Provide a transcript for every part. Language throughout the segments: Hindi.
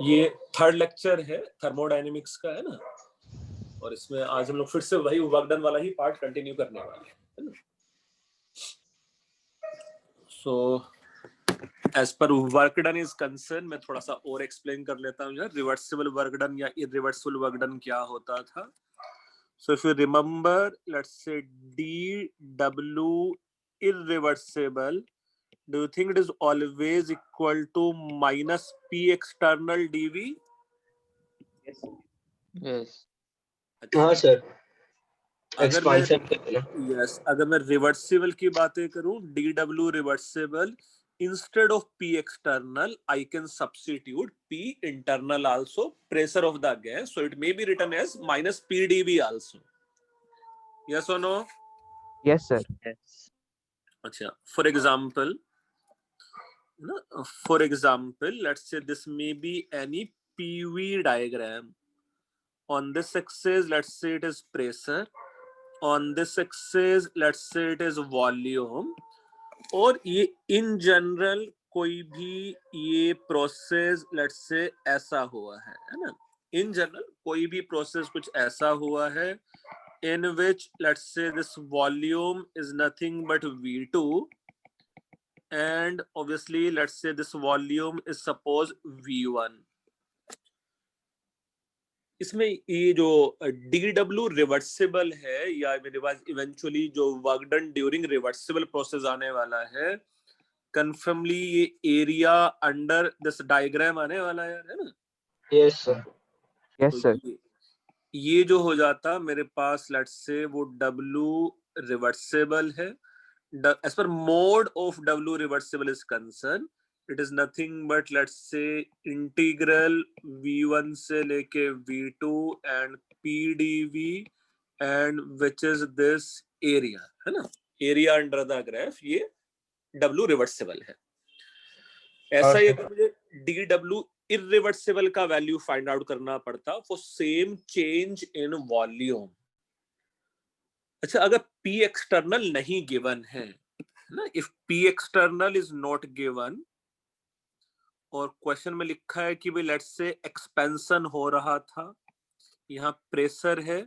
ये थर्ड लेक्चर है थर्मोडायनेमिक्स का, है ना। और इसमें आज हम लोग फिर से वही वर्क डन वाला ही पार्ट कंटिन्यू करने वाले हैं, है ना। So as per work done is concern, मैं थोड़ा सा और एक्सप्लेन कर लेता हूँ यार, रिवर्सिबल वर्क डन या इरिवर्सिबल वर्क डन क्या होता था। So if you remember, let's say d डब्ल्यू irreversible, do you think it is always equal to minus p external dv? Yes. हाँ सर, अगर मैं एक्सपांशन करते ना। यस अगर मैं रिवर्सिबल की बातें करूं, D W reversible, instead of p external I can substitute p internal also, pressure of the gas, so it may be written as minus p dv also. Yes or no? Yes, sir. Yes. अच्छा, for example, let's say this may be any PV diagram. On this axis, let's say it is pressure. On this axis, let's say it is volume. और ये in general कोई भी ये प्रोसेस let's say ऐसा हुआ है ना। In general कोई भी प्रोसेस कुछ ऐसा हुआ है in which let's say this volume is nothing but V2, and obviously let's say this volume is suppose V1. इसमें ये जो डी डब्ल्यू रिवर्सिबल है या मेरे पास इवेंचुअली जो work done during reversible process आने वाला है, कन्फर्मली ये एरिया अंडर दिस डायग्राम आने वाला है ना। Yes sir. Yes, sir. ये जो हो जाता मेरे पास लेट्स से वो डब्ल्यू रिवर्सिबल है। एज पर मोड ऑफ डब्ल्यू reversible is concern, it is nothing but let's say integral v1 से लेके v2 and pdv and which is this area, है ना। एरिया अंडर द ग्राफ ये डब्ल्यू रिवर्सिबल है। ऐसा ही अगर मुझे डी डब्ल्यू इरिवर्सिबल का वैल्यू फाइंड आउट करना पड़ता for same change in volume. अच्छा, अगर P एक्सटर्नल नहीं गिवन है ना, if P external is not given और क्वेश्चन में लिखा है कि भाई लेट्स से एक्सपेंशन हो रहा था, यहाँ प्रेशर है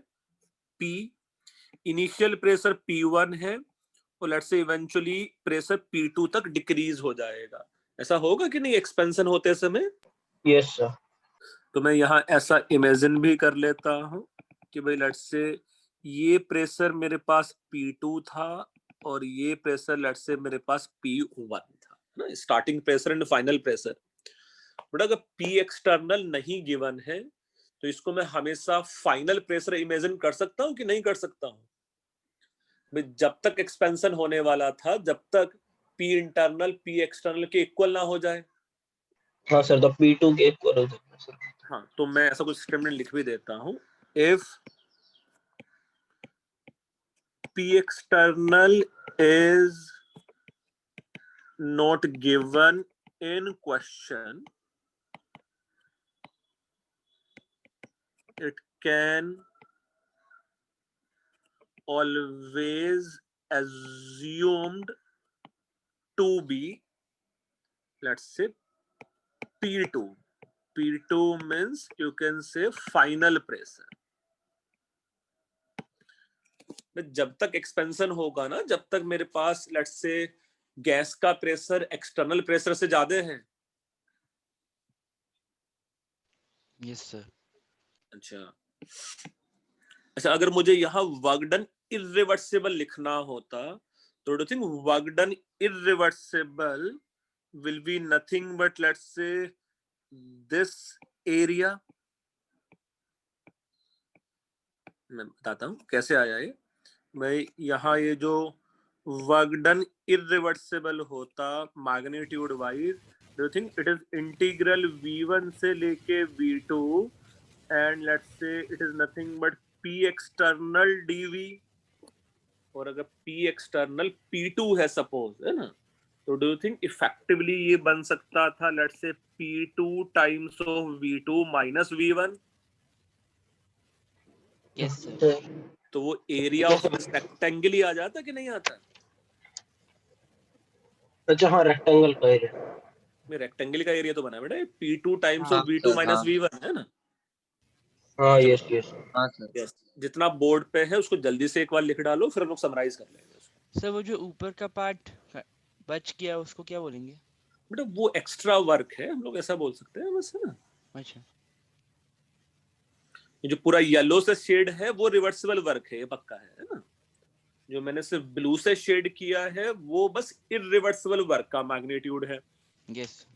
P, इनिशियल प्रेशर P1 है और let's say eventually pressure P2 तक डिक्रीज हो जाएगा। ऐसा होगा कि नहीं एक्सपेंशन होते समय? Yes sir. तो मैं यहाँ ऐसा इमेजिन भी कर लेता हूँ कि भाई लेट्स से ये प्रेशर मेरे पास P2 था और ये प्रेशर लेट्स से मेरे पास P1 था ना, starting pressure and final pressure. But अगर P एक्सटर्नल नहीं गिवन है तो इसको मैं हमेशा फाइनल प्रेशर इमेजिन कर सकता हूँ कि नहीं कर सकता हूँ? जब तक एक्सपेंशन होने वाला था, जब तक P इंटरनल P एक्सटर्नल के इक्वल ना हो जाए। हाँ सर, तो P2 के इक्वल हो जाएगा सर। हाँ, तो मैं ऐसा कुछ स्टेटमेंट लिख भी देता हूँ, if P external is not given in question, it can always assumed to be, let's say, P2. P2 means you can say final pressure. जब तक एक्सपेंशन होगा ना, जब तक मेरे पास लेट्स से गैस का प्रेशर एक्सटर्नल प्रेशर से ज्यादा है। Yes sir. अच्छा, अगर मुझे यहाँ वर्क डन इरिवर्सिबल लिखना होता तो do think work done irreversible will be nothing but let's से दिस एरिया। मैं बताता हूँ कैसे आया ये। मैं यहाँ ये जो वर्क डन इरिवर्सिबल होता magnitude wise, do think it is integral v1 से लेके v2 एंड लेट्स से it is nothing but P external dv। और अगर P एक्सटर्नल P2 है सपोज, है ना, तो डू यू थिंक इफेक्टिवली ये बन सकता था let's say P2 times of v2 minus v1। Yes sir. तो वो एरिया ऑफ दिस रेक्टेंगल ही आ जाता कि नहीं आता? अच्छा हाँ, रेक्टेंगल का एरिया। में रेक्टेंगल का एरिया तो बना है बेटा, P2 टाइम्स हाँ, ऑफ V2 सर, माइनस हाँ। V1 है ना। हाँ यस यस हाँ सर। यस, जितना बोर्ड पे है उसको जल्दी से एक बार लिख डालो, फिर हम लोग समराइज कर लेंगे उसको। सर वो जो ऊपर का पार्ट बच गया उसको क्या बोलेंगे? बेटा वो एक्स्ट्रा वर्क है, हम लोग ऐसा बोल सकते हैं बस, है ना। अच्छा, ये जो पूरा येलो से शेड है वो रिवर्सिबल वर्क है, ये पक्का है ना। जो मैंने सिर्फ ब्लू से शेड किया है वो बस इरिवर्सिबल वर्क का मैग्नीट्यूड है। यस।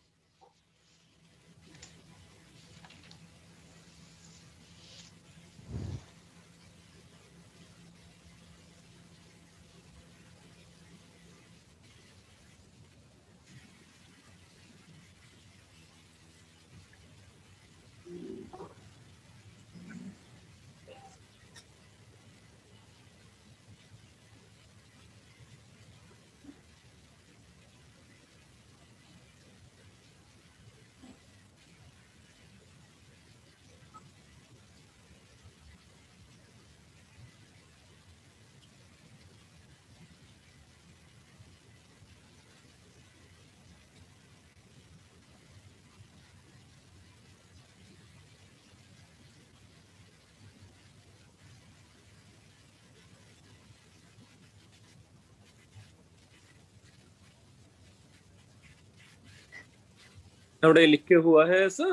थोड़ा लिख के हुआ है ऐसा।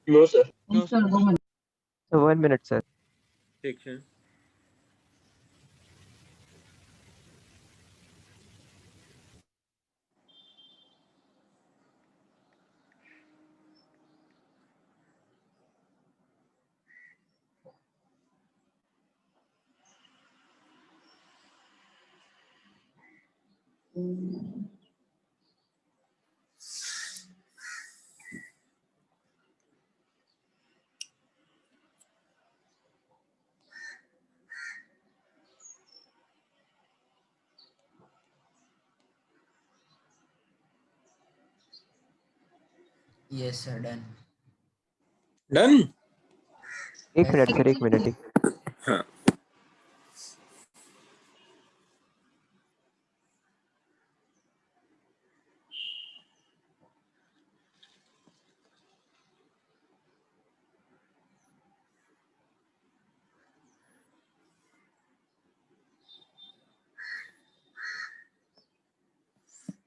No sir. No sir. So 1 minute, sir. ठीक है। Yes sir, done. Done. 1 minute, sir. 1 minute. हाँ,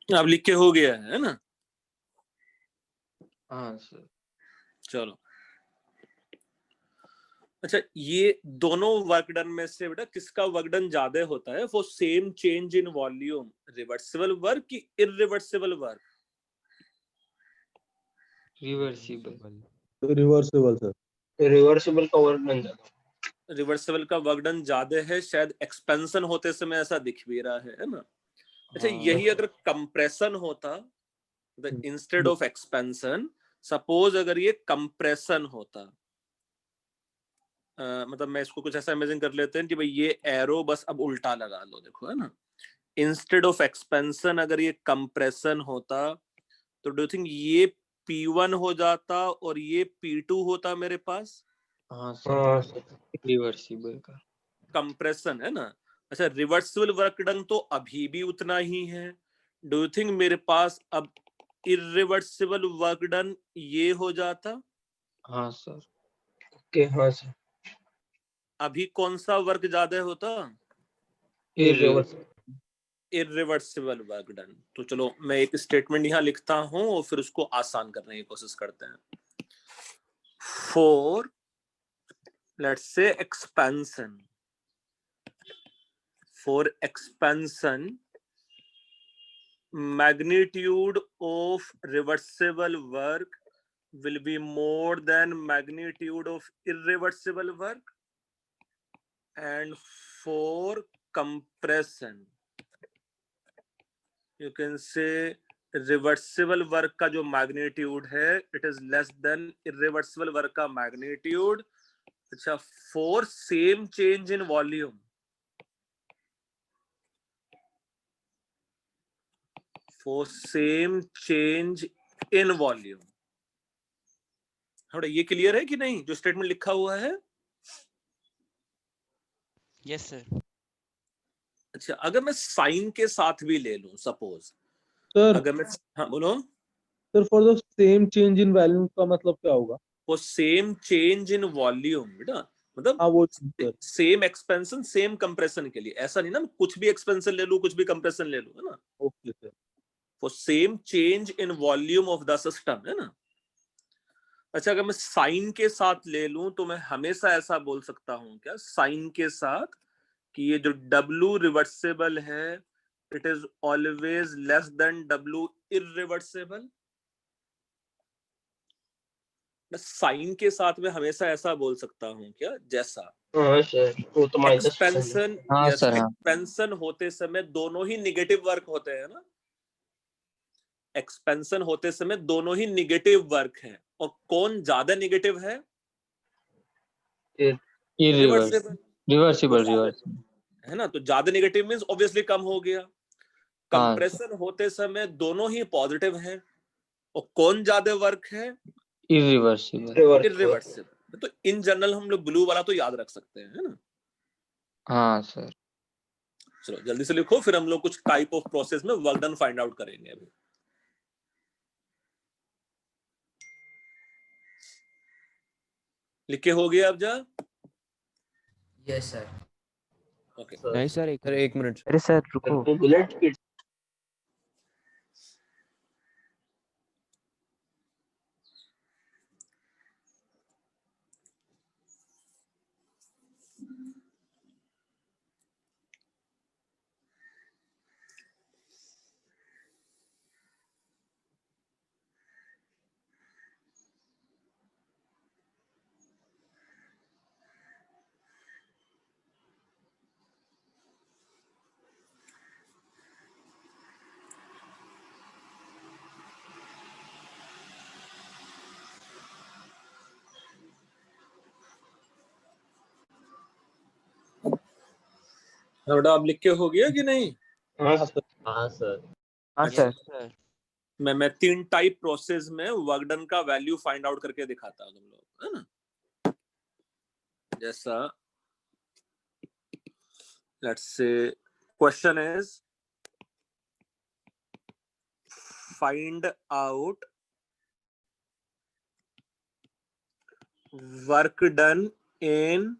अब लिख के हो गया है ना। हाँ सर। चलो, अच्छा ये दोनों वर्क डन में से बेटा किसका वर्क डन ज्यादा होता है for same change in volume, reversible work की irreversible work? Reversible. Reversible sir. Reversible का वर्क बन जाता रिवर्सिबल का वर्क डन ज्यादा है, शायद एक्सपेंशन होते समय ऐसा दिख भी रहा है ना। अच्छा हाँ। यही अगर कंप्रेशन होता, इंस्टेड ऑफ एक्सपेंशन, सपोज अगर ये कंप्रेशन होता, मतलब मैं इसको कुछ ऐसा इमेजिन कर लेते हैं कि भाई ये एरो बस अब उल्टा लगा लो, देखो है ना। इंस्टेड ऑफ एक्सपेंशन अगर ये कंप्रेशन होता तो डू थिंक ये P1 हो जाता और ये P2 होता मेरे पास? हाँ हाँ सर। सर। रिवर्सिबल का। कंप्रेशन है ना। अच्छा रिवर्सिबल वर्क डन तो अभी भी उतना ही है, डू यू थिंक मेरे पास अब इरिवर्सिबल वर्क डन ये हो जाता? हाँ सर। ओके हाँ सर। अभी कौन सा वर्क ज्यादा होता? इरिवर्सिबल। Irreversible work done. तो चलो मैं एक स्टेटमेंट यहाँ लिखता हूँ और फिर उसको आसान करने की कोशिश करते हैं। फॉर लेट्स से expansion, for expansion magnitude of reversible work will be more than magnitude of irreversible work, and for compression you can say reversible work का जो मैग्नीट्यूड है it is less than irreversible work का मैग्नीट्यूड। अच्छा for same change in volume, for same change in volume। थोड़ा ये क्लियर है कि नहीं जो स्टेटमेंट लिखा हुआ है? Yes sir. अच्छा अगर मैं साइन के साथ भी ले लूं, सपोज सर अगर मैं, हाँ बोलो। Sir for the same change in value का मतलब क्या होगा? वो सेम चेंज इन वॉल्यूम बेटा, मतलब हाँ वो sir. Same expansion same compression के लिए, ऐसा नहीं ना कुछ भी एक्सपेंशन ले लूं कुछ भी कंप्रेशन ले लूं, है ना। Okay sir. वो same change in volume of the system, है ना। अच्छा, अगर मैं साइन के साथ ले लूं तो मैं हमेशा ऐसा बोल सकता हूं क्या साइन के साथ कि ये जो W रिवर्सिबल है it is always less than W irreversible. मैं साइन के साथ में हमेशा ऐसा बोल सकता हूं क्या, जैसा हाँ सर, वो तो माइनस एक्सपेंशन, हाँ यस, सर, हाँ। एक्सपेंशन होते समय दोनों ही निगेटिव वर्क होते हैं ना। एक्सपेंशन होते समय दोनों ही निगेटिव वर्क हैं, और कौन ज्यादा निगेटिव है? Irreversible, reversible, reversible. है ना। तो ज्यादा निगेटिव मींस ऑब्वियसली कम हो गया। हाँ सर, कंप्रेशन होते समय दोनों ही पॉजिटिव हैं, और कौन ज्यादा वर्क है? इरिवर्सिबल। इररिवर्सिबल। तो इन जनरल हम लोग ब्लू वाला तो याद रख सकते हैं, है ना। हाँ सर। चलो जल्दी से लिखो, फिर हम लोग कुछ टाइप ऑफ प्रोसेस में वर्क डन फाइंड आउट करेंगे अभी। लिख के हो गया अब जा? Yes sir. ओके। नहीं सर, एक मिनट। अरे सर रुको। तो बुलेट की बेटा अब लिख के हो गया कि नहीं? हाँ हाँ सर। सर। हाँ सर। हाँ अच्छा, सर। सर मैं 3 टाइप प्रोसेस में वर्क डन का वैल्यू फाइंड आउट करके दिखाता हूं तुम लोग, है ना। जैसा let's say question is find out work done in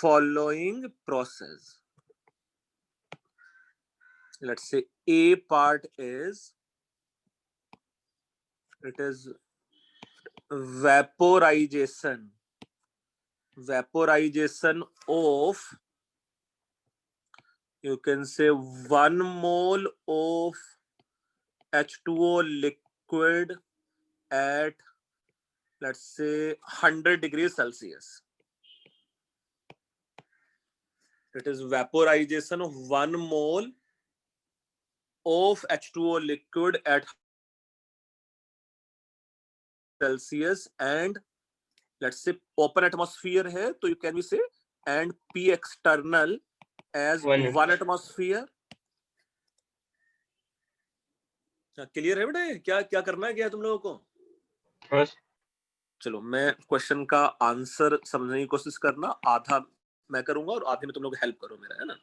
following process. Let's say A part is it is vaporization of, you can say, 1 mole of H2O liquid at, let's say, 100 degrees Celsius. It is vaporization of 1 mole of H2O liquid at Celsius and let's say open atmosphere है तो you can be say and P external as 1 atmosphere. Clear है बेटा? क्या क्या करना है, क्या है तुम लोगों को? हाँ सर। चलो मैं क्वेश्चन का आंसर समझने की कोशिश करना, आधा मैं करूंगा और आधे में तुम लोग हेल्प करो मेरा, है ना।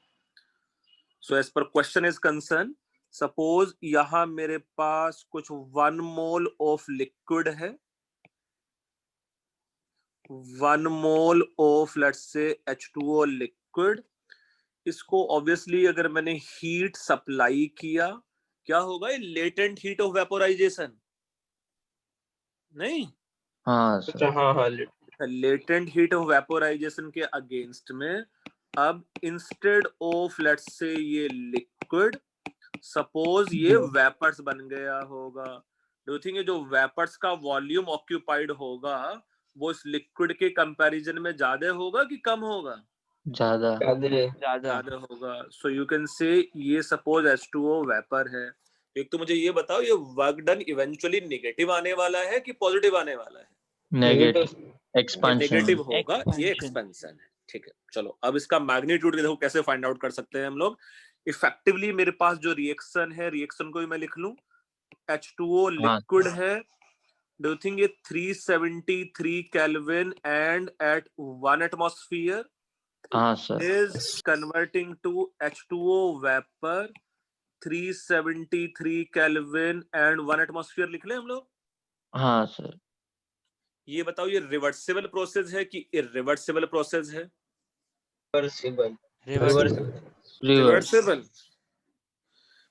So as per question is concern, suppose यहां मेरे पास कुछ 1 मोल ऑफ लिक्विड है, 1 मोल ऑफ लेट्स से H2O लिक्विड। इसको ऑब्वियसली अगर मैंने हीट सप्लाई किया, क्या होगा? लेटेंट हीट ऑफ वेपोराइजेशन, नहीं? हाँ सर। अच्छा हाँ हाँ लेटेंट हीट ऑफ वेपोराइजेशन के अगेंस्ट में अब इंस्टेड ऑफ लेट्स से ये लिक्विड, सपोज ये वेपर्स बन गया होगा। डू यू थिंक ये जो वेपर्स का वॉल्यूम ऑक्यूपाइड होगा वो इस लिक्विड के कंपैरिजन में ज्यादा होगा कि कम होगा? ज्यादा। ज्यादा होगा। सो यू कैन से ये सपोज H2O वेपर है। एक तो मुझे ये बताओ, ये वर्क डन इवेंचुअली नेगेटिव आने वाला है कि पॉजिटिव आने वाला है? नेगेटिव। एक्सपेंशन। नेगेटिव होगा, ये एक्सपेंशन है। ठीक है, चलो अब इसका मैग्नीट्यूड देखो कैसे फाइंड आउट कर सकते हैं हम लोग। इफेक्टिवली मेरे पास जो रिएक्शन है, रिएक्शन को भी मैं लिख लूं, H2O लिक्विड है। डू यू थिंक ये 373 केल्विन एंड एट 1 एटमॉस्फेयर हाँ sir. is converting to H2O vapor 373 kelvin and 1 atmosphere लिख लें हम लोग। हाँ सर। ये बताओ ये रिवर्सिबल प्रोसेस है कि इरिवर्सिबल प्रोसेस है? रिवर्सिबल। Reverse reverse. रिवर्सिबल।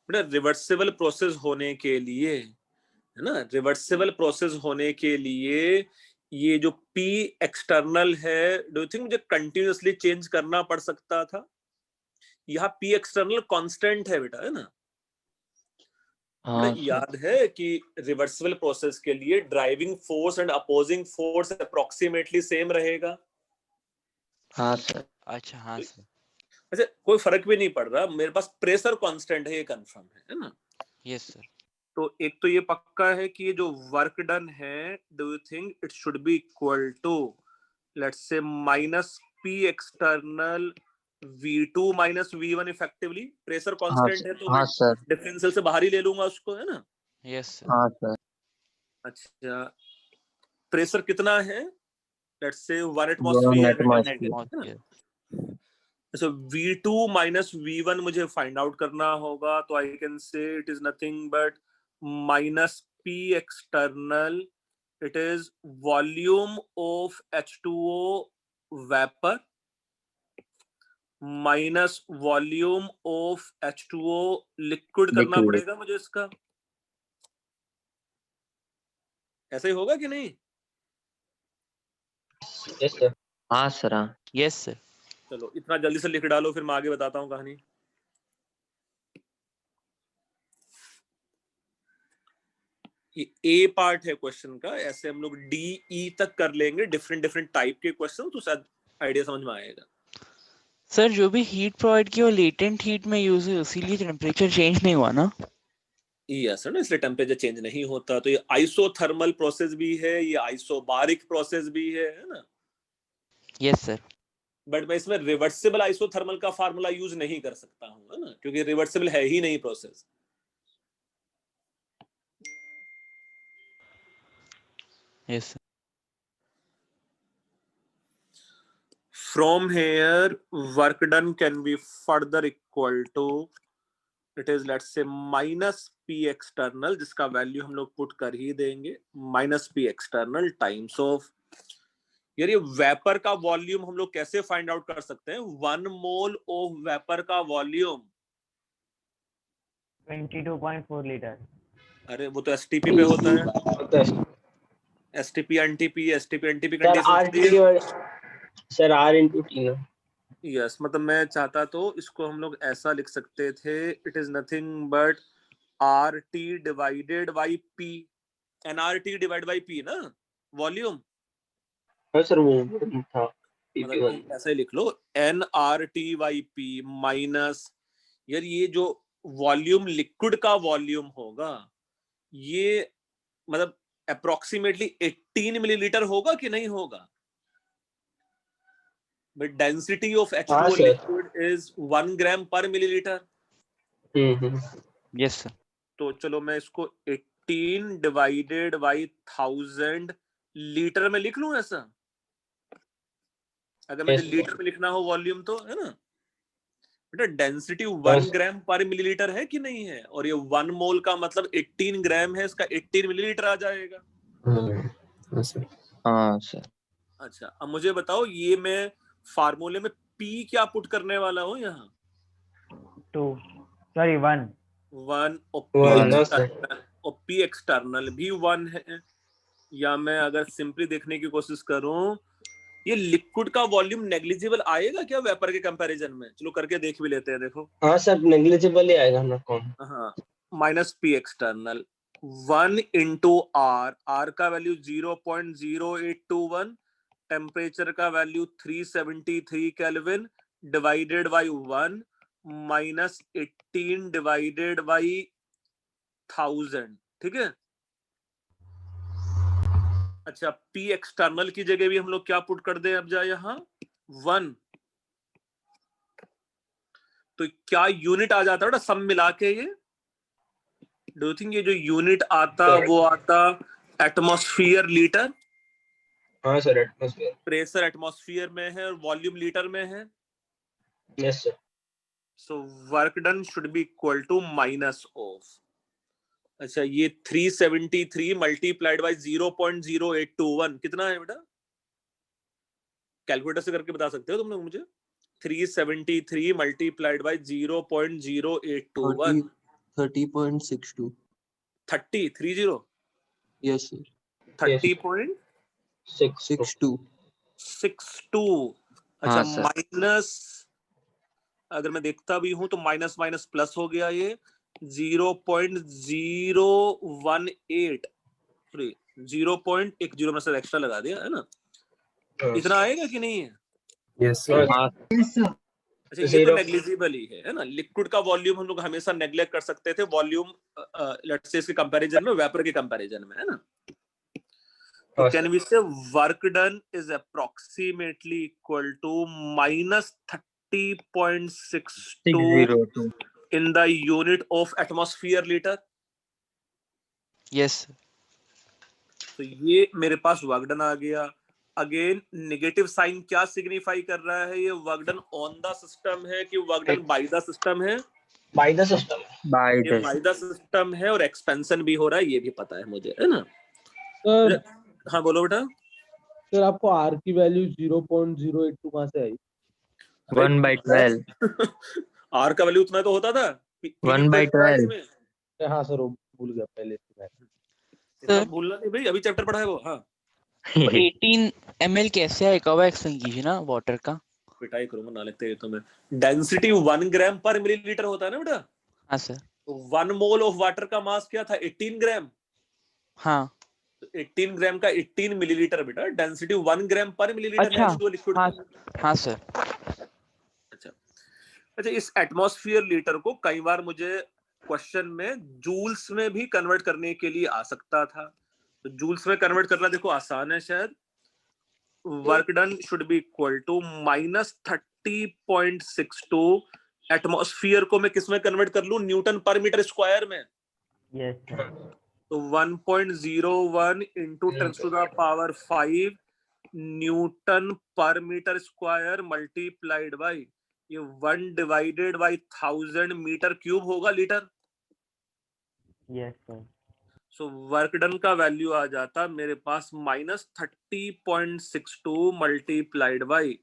बेटा रिवर्सिबल प्रोसेस होने के लिए, है ना, रिवर्सिबल प्रोसेस होने के लिए ये जो P एक्सटर्नल है, डू यू थिंक मुझे कंटिन्यूअसली चेंज करना पड़ सकता था? यहाँ P एक्सटर्नल कांस्टेंट है बेटा, है ना? हाँ सर। याद है कि रिवर्सिबल प्रोसेस के लिए driving force and opposing force approximately same रहेगा। हाँ सर। अच्छा हाँ सर। अच्छा कोई फर्क भी नहीं पड़ रहा, मेरे पास प्रेशर कांस्टेंट है, ये कंफर्म है ना? Yes sir. तो एक तो ये पक्का है कि ये जो वर्क डन है, do you think it should be equal to let's say minus P external V2 minus V1 effectively. Pressure हाँ कांस्टेंट सर। है तो हाँ मैं सर। डिफरेंशियल से बाहर ही ले लूंगा उसको, है ना? Yes sir. हाँ सर। अच्छा प्रेशर कितना है? Let's say 1 one atmosphere. Atmosphere. So V2 minus V1 मुझे फाइंड आउट करना होगा, तो I can say it is nothing but minus P external, it is volume of H2O vapour minus volume of H2O liquid करना लिक्विड। पड़ेगा मुझे इसका। ऐसा ही होगा कि नहीं? Yes sir. हाँ सर। हाँ। Yes sir. चलो इतना जल्दी से लिख डालो, फिर मैं आगे बताता हूँ कहानी। ये ए पार्ट है क्वेश्चन का, ऐसे हम लोग डी ई तक कर लेंगे, डिफरेंट डिफरेंट टाइप के क्वेश्चन, तो शायद आइडिया समझ में आएगा। सर जो भी हीट प्रोवाइड की वो लेटेंट हीट में यूज है, इसीलिए टेम्परेचर चेंज नहीं हुआ ना? यस सर ना, इसलिए टेम्परेचर चेंज नहीं होता। तो ये आइसोथर्मल प्रोसेस भी है, ये आइसोबारिक प्रोसेस भी है ना? Yes sir. बट मैं इसमें रिवर्सिबल आइसोथर्मल का फार्मूला यूज नहीं कर सकता हूँ, है ना, क्योंकि रिवर्सिबल है ही नहीं process. Yes sir. From here, work done can be further equal to, it is let's say minus P external, जिसका वैल्यू हम लोग पुट कर ही देंगे, minus P external times of, यार ये वेपर का वॉल्यूम हम लोग कैसे फाइंड आउट कर सकते हैं? 1 मोल ऑफ वेपर का वॉल्यूम 22.4 लीटर। अरे वो तो एसटीपी पे होता है, STP NTP, STP NTP sir are condition. Sir R into T ना। यस मतलब मैं चाहता तो इसको हम लोग ऐसा लिख सकते थे, it is nothing but R T divided by P, n R T divide by P ना, वॉल्यूम। हाँ सर वो था मतलब ऐसा ही लिख लो, n R T by P minus, यार ये जो वॉल्यूम लिक्विड का वॉल्यूम होगा, ये मतलब अप्रोक्सीमेटली 18 मिलीलीटर होगा कि नहीं होगा? But density of हाँ H2O sir. liquid is 1 gram per milliliter. Yes sir. तो चलो मैं इसको 18 डिवाइडेड बाई 1000 लीटर में लिख लूं ऐसा, अगर मुझे Yes, लीटर में लिखना हो वॉल्यूम तो, है ना बेटा? Density 1 Yes. ग्राम पर मिलीलीटर है कि नहीं है? और ये 1 मोल का मतलब 18 ग्राम है, इसका 18 मिलीलीटर आ जाएगा। हाँ सर। अच्छा अब मुझे बताओ, ये मैं फार्मूले में P क्या पुट करने वाला हूँ यहाँ? 1 1 One, no, sir. और P एक्सटर्नल भी 1 है। या मैं अगर सिंपली देखने की कोशिश करूं, ये लिक्विड का वॉल्यूम नेग्लिजिबल आएगा क्या वेपर के कंपैरिजन में? चलो करके देख भी लेते हैं, देखो। हाँ सर नेग्लिजिबल ही आएगा ना, कौन। हाँ minus P external 1 into R, R का वैल्यू 0.0821, टेम्परेचर का value 373 kelvin divided by 1 minus 18 divided by 1000, ठीक है। अच्छा P एक्सटर्नल की जगह भी हम लोग क्या पुट कर दे अब जा यहाँ 1, तो क्या यूनिट आ जाता है सब मिला के? ये डू यू थिंक ये जो यूनिट आता वो आता एटमॉस्फेयर लीटर? हाँ सर एटमॉस्फेयर। प्रेशर एटमॉस्फेयर में है और वॉल्यूम लीटर में है। Yes sir. So work done should be equal to minus of, अच्छा ये 373 मल्टीप्लाइड बाय 0.0821 कितना है बेटा? कैलकुलेटर से करके बता सकते हो तुम लोग मुझे? 373 मल्टीप्लाइड बाय 0.0821 30.62. 30 Yes, sir. 30.62 62. अच्छा हाँ, सर। माइनस, अगर मैं देखता भी हूं तो माइनस माइनस प्लस हो गया, ये 0.018 सॉरी 0.10 में से एक्स्ट्रा लगा दिया है ना, इतना आएगा कि नहीं है? Yes, sir. हाँ, अच्छा ये तो नेग्लिजिबल ही है ना। लिक्विड का वॉल्यूम हम लोग हमेशा नेग्लेक्ट कर सकते थे वॉल्यूम लेट्स से इसके कंपैरिजन में, वेपर के कंपैरिजन में, है ना। तो can we say work done is approximately equal to minus 30.62 in the unit of atmosphere liter? Yes. तो ये मेरे पास वर्क डन आ गया। अगेन नेगेटिव साइन क्या सिग्निफाई कर रहा है? ये work done on the system है कि work done by the system है? By the system. ये बाय द सिस्टम है और एक्सपेंशन भी हो रहा है, ये भी पता है मुझे, है ना। सर हाँ बोलो बेटा। सर आपको आर की वैल्यू 0.082 कहाँ से आई? 1/12. आर का वैल्यू उतना तो होता था 1/12. में। हाँ सर वो भूल गया पहले से मैं। इतना भूलना नहीं भाई, अभी चैप्टर पढ़ा है वो। हाँ 18 ml कैसे आएगा वो एक्सप्लेन कीजिए ना वाटर का। पिटाई करूंगा ना लगते तो मैं। डेंसिटी 1 ग्राम पर मिलीलीटर होता है ना बेटा। हाँ सर। तो 1 मोल ऑफ वाटर का मास क्या था? 18 ग्राम। हाँ 18 ग्राम का 18 मिलीलीटर बेटा, डेंसिटी 1 ग्राम पर मिलीलीटर अच्छा, है H2O लिक्विड। हाँ सर। अच्छा अच्छा, इस एटमॉस्फेयर लीटर को कई बार मुझे क्वेश्चन में जूल्स में भी कन्वर्ट करने के लिए आ सकता था। तो जूल्स में कन्वर्ट करना देखो आसान है शायद। Work done should be equal to minus 30.62। Atmosphere को मैं किस में कन्वर्ट कर लूं? न्यूटन पर मीटर स्क्वायर में। Yes, sir. तो 1.01 into 10⁵ newton per metre square multiplied by ये 1 डिवाइडेड बाई 1000 मीटर क्यूब होगा litre. Yes, sir. So work done का वैल्यू आ जाता मेरे पास माइनस 30.62 मल्टीप्लाइड बाई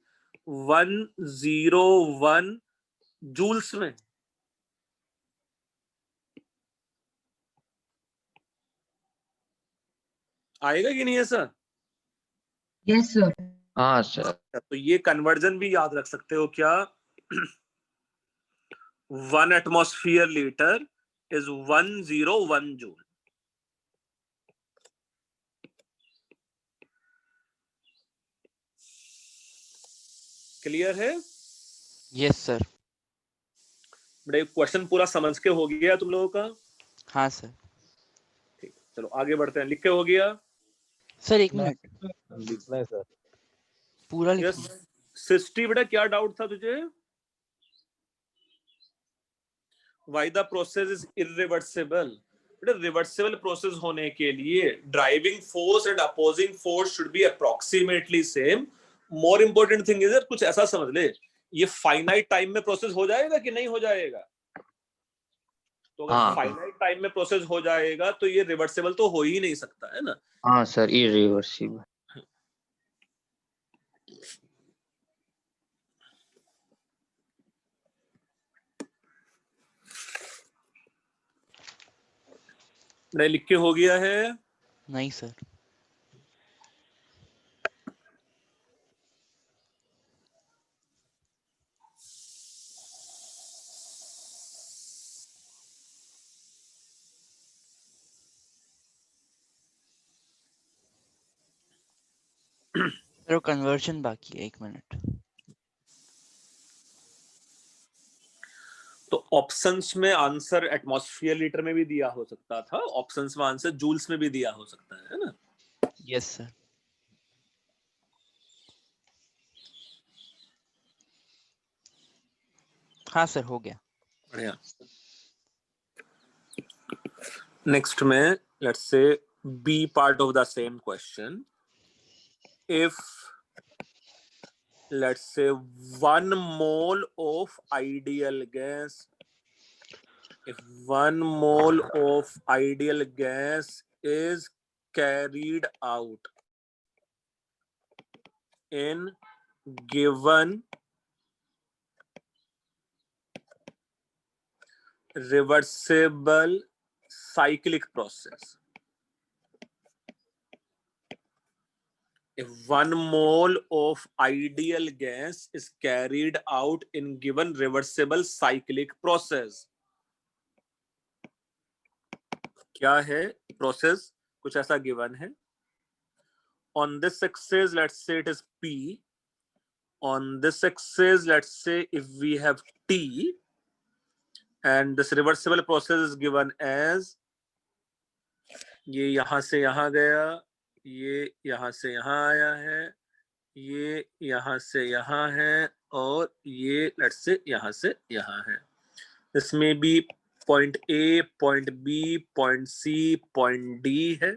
101 जूल्स में। आएगा कि नहीं ऐसा? Yes, sir. हाँ सर। तो ये कन्वर्जन भी याद रख सकते हो क्या? 1 atmosphere litre is 101 joule. Clear है? Yes sir. बड़े क्वेश्चन पूरा समझ के हो गया तुम लोगों का? हाँ सर। ठीक, चलो आगे बढ़ते हैं। लिख के हो गया सर एक मिनट, लिखना है सर। पूरा यस। लिखना। सिस्टी बेटा क्या डाउट था तुझे? Why the process is irreversible? बेटा रिवर्सिबल प्रोसेस होने के लिए driving force and opposing force should be approximately same. More important thing is कुछ ऐसा समझ ले, ये फाइनाइट टाइम में प्रोसेस हो जाएगा कि नहीं हो जाएगा? तो अगर हाँ। फाइनाइट टाइम में प्रोसेस हो जाएगा तो ये रिवर्सिबल तो हो ही नहीं सकता, है ना। हाँ सर, इरिवर्सिबल। नहीं लिख के हो गया है? नहीं सर। सर कन्वर्जन बाकी है, एक मिनट। तो ऑप्शंस में आंसर एटमॉस्फेयर लीटर में भी दिया हो सकता था, ऑप्शंस में आंसर जूल्स में भी दिया हो सकता है ना। Yes sir. हाँ सर हो गया। बढ़िया। नेक्स्ट में let's say b part of the same question. If let's say 1 mole of ideal gas. If 1 mole of ideal gas is carried out in given reversible cyclic process. If 1 mole of ideal gas is carried out in given reversible cyclic process. क्या है process? कुछ ऐसा given है. On this axis, let's say it is P. On this axis, let's say if we have T, and this reversible process is given as ये यहां से यहां गया, ये यहां से यहां आया है, ये यहां से यहां है, और ये लेट्स से यहां से यहां है. दिस में भी point a, point b, point c, point d है.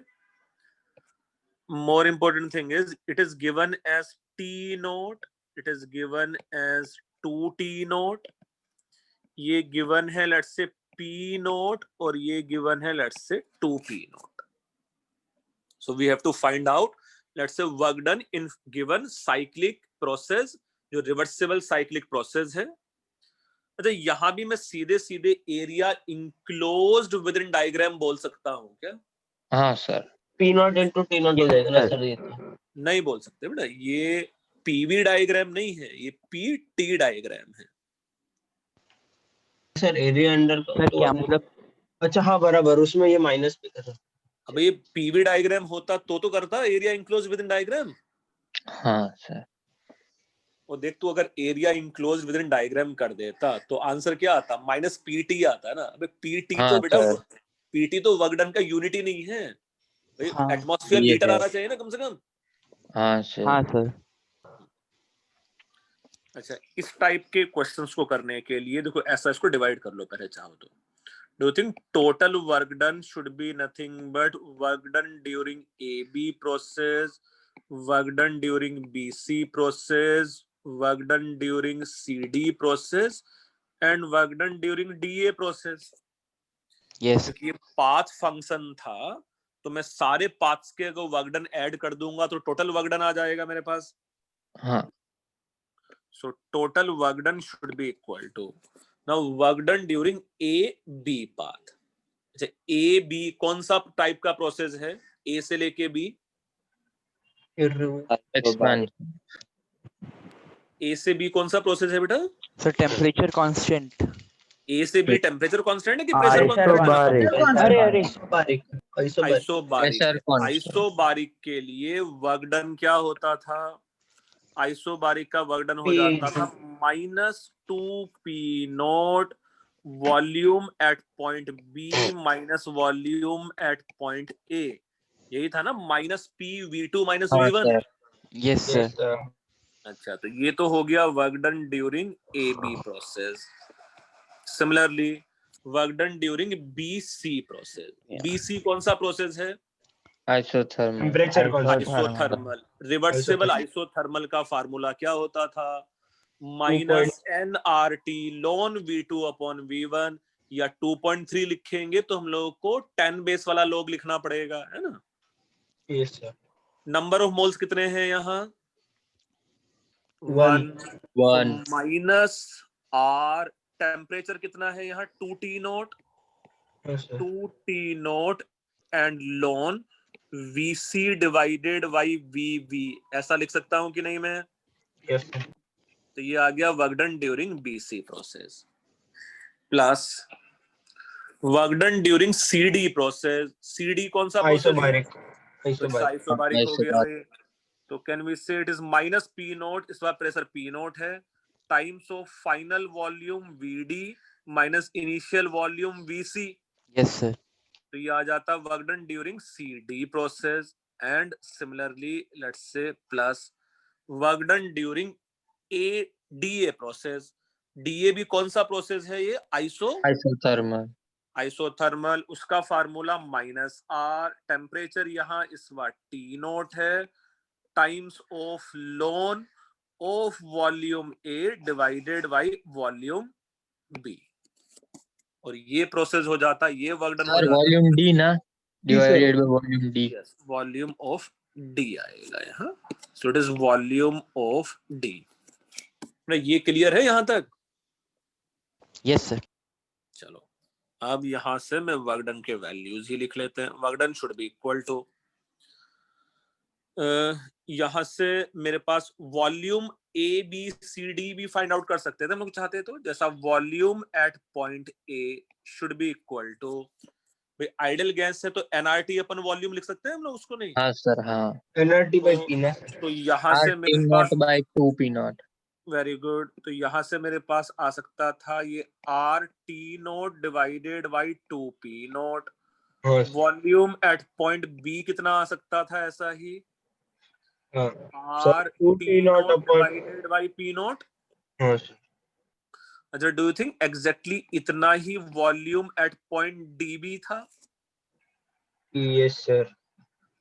More important thing is it is given as T naught, it is given as 2T naught. ये given है let's say P naught और ये given है let's say 2P naught. So we have to find out let's say work done in given cyclic process, जो reversible cyclic process है. अच्छा, यहां भी मैं सीधे सीधे area enclosed with in diagram बोल सकता हूं क्या? हाँ sir. P naught into T naught हो जाएगा ना सर ये तो. नहीं बोल सकते बेटा, ये पीवी डायग्राम नहीं है, ये पीटी डायग्राम है. सर एरिया अंडर सर क्या मतलब? अच्छा हाँ बराबर, उसमें ये माइनस पे कर. अब ये पीवी डायग्राम होता तो करता area enclose with in diagram. हाँ सर. और देख तू अगर area enclose with in diagram कर देता तो आंसर क्या आता? माइनस पीटी आता है ना. अबे पीटी हाँ, तो बेटा, सर. पीटी तो वर्क डन का यूनिट ही नहीं है भाई. हाँ, एटमॉस्फेयर ये मीटर है. आना चाहिए ना कम से कम. हाँ सर. हाँ सर. अच्छा, इस टाइप के क्वेश्चंस को करने के लिए देखो ऐसा इसको डिवाइड कर लो पहले चाहो तो. Do you think total work done should be nothing but work done during AB process, work done during BC process, work done during CD process and work done during DA process? yes, क्योंकि ये पाथ फंक्शन था तो मैं सारे पाथ्स के अगर वर्क डन ऐड कर दूंगा तो टोटल वर्क डन आ जाएगा मेरे पास. हाँ. So total work done should be equal to now work done during AB path. अच्छा, AB कौन सा टाइप का प्रोसेस है? A से लेके B. Expansion. A से B कौन सा प्रोसेस है बेटा? so temperature constant. A से B टेम्परेचर कांस्टेंट है कि प्रेशर आइसोबारिक. कांस्टेंट? अरे अरे isobaric. Isobaric. Pressure constant. Isobaric के लिए वर्क डन क्या होता था? आइसोबारिक का वर्क डन हो P. जाता था -2P not volume at point B minus volume at point A. यही था ना, -PV2 हाँ -V1. सर. yes sir. अच्छा, तो ये तो हो गया work done during AB process. Similarly work done during BC process. BC कौन सा प्रोसेस है? Isothermal. Temperature isothermal. Reversible isothermal का फार्मूला क्या होता था? -nRT ln V2 upon V1, या 2.3 लिखेंगे तो हम लोगों को 10 बेस वाला log लिखना पड़ेगा, है ना. Yes sir. Number of moles कितने हैं यहाँ? 1. 1. -R. टेम्परेचर कितना है यहाँ? 2T not. Yes sir. 2T not and ln VC divided by VV. ऐसा लिख सकता हूं कि नहीं मैं? Yes sir. तो ये आ गया work done during BC process plus work done during CD process. CD कौन सा प्रोसेस? आइसोबारिक. आइसोबारिक हो गया ये. तो can we say it is -P not, इस बार प्रेशर P नॉट है, times of final volume VD minus initial volume VC. yes sir. तो ये आ जाता work done during CD process. And similarly let's say plus work done during DA process. DA भी कौन सा प्रोसेस है? ये Isothermal. आइसोथर्मल. उसका फार्मूला -R. टेम्परेचर यहाँ इस बार T नॉट है, times of ln of volume A divided by volume B. और ये प्रोसेस हो जाता, ये वर्क डन हो सर जाता, वॉल्यूम डी ना, sir. Divided by volume D. Yes volume of D आएगा यहाँ. सो it is volume of D. ये क्लियर है यहाँ तक? Yes, sir. चलो अब यहां से मैं वर्क डन के वैल्यूज ही लिख लेते हैं. Work done should be equal to, यहां से मेरे पास volume A B C D भी फाइंड आउट कर सकते थे हम लोग चाहते तो. जैसा volume at point A should be equal to, भाई आइडल गैस है तो एनआरटी अपन वॉल्यूम लिख सकते हैं हम लोग उसको, नहीं? हाँ सर हाँ. एनआरटी बाय पी ना. तो यहाँ आर से टी मेरे नॉट पास, by 2 P naught. Very good, तो यहाँ से मेरे पास आ सकता था ये R T naught divided by 2p naught. हाँ sir. Volume at point B कितना आ सकता था ऐसा ही, हाँ R sir 2 T T naught naught upon. Divided by P naught. हाँ सर. अच्छा, डू यू थिंक एग्जैक्टली इतना ही volume at point D B था? Yes sir.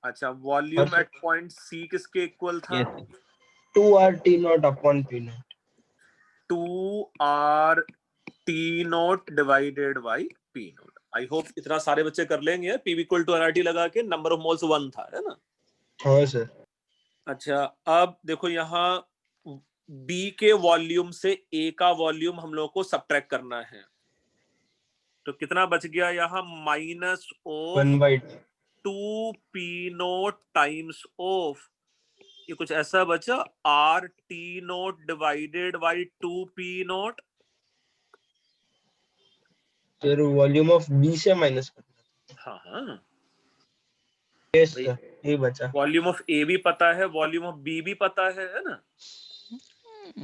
अच्छा, वॉल्यूम अच्छा. एट पॉइंट सी किसके इक्वल था? Yes. 2r t not upon P not. 2r T naught divided by P note. I hope इतना सारे बच्चे कर लेंगे. पी इक्वल टू एनआरटी लगा के नंबर ऑफ मोल्स 1 था, है ना? हाँ सर. अच्छा, अब देखो यहाँ B के वॉल्यूम से A का वॉल्यूम हम लोग को सब्ट्रैक्ट करना है. तो कितना बच गया यहाँ? Minus of 2p naught times of, ये कुछ ऐसा बचा, R T naught divided by 2p naught. Sir volume of b से माइनस करना. हाँ हाँ, यस सर. ये बचा. वॉल्यूम ऑफ ए भी पता है, वॉल्यूम ऑफ बी भी पता है ना?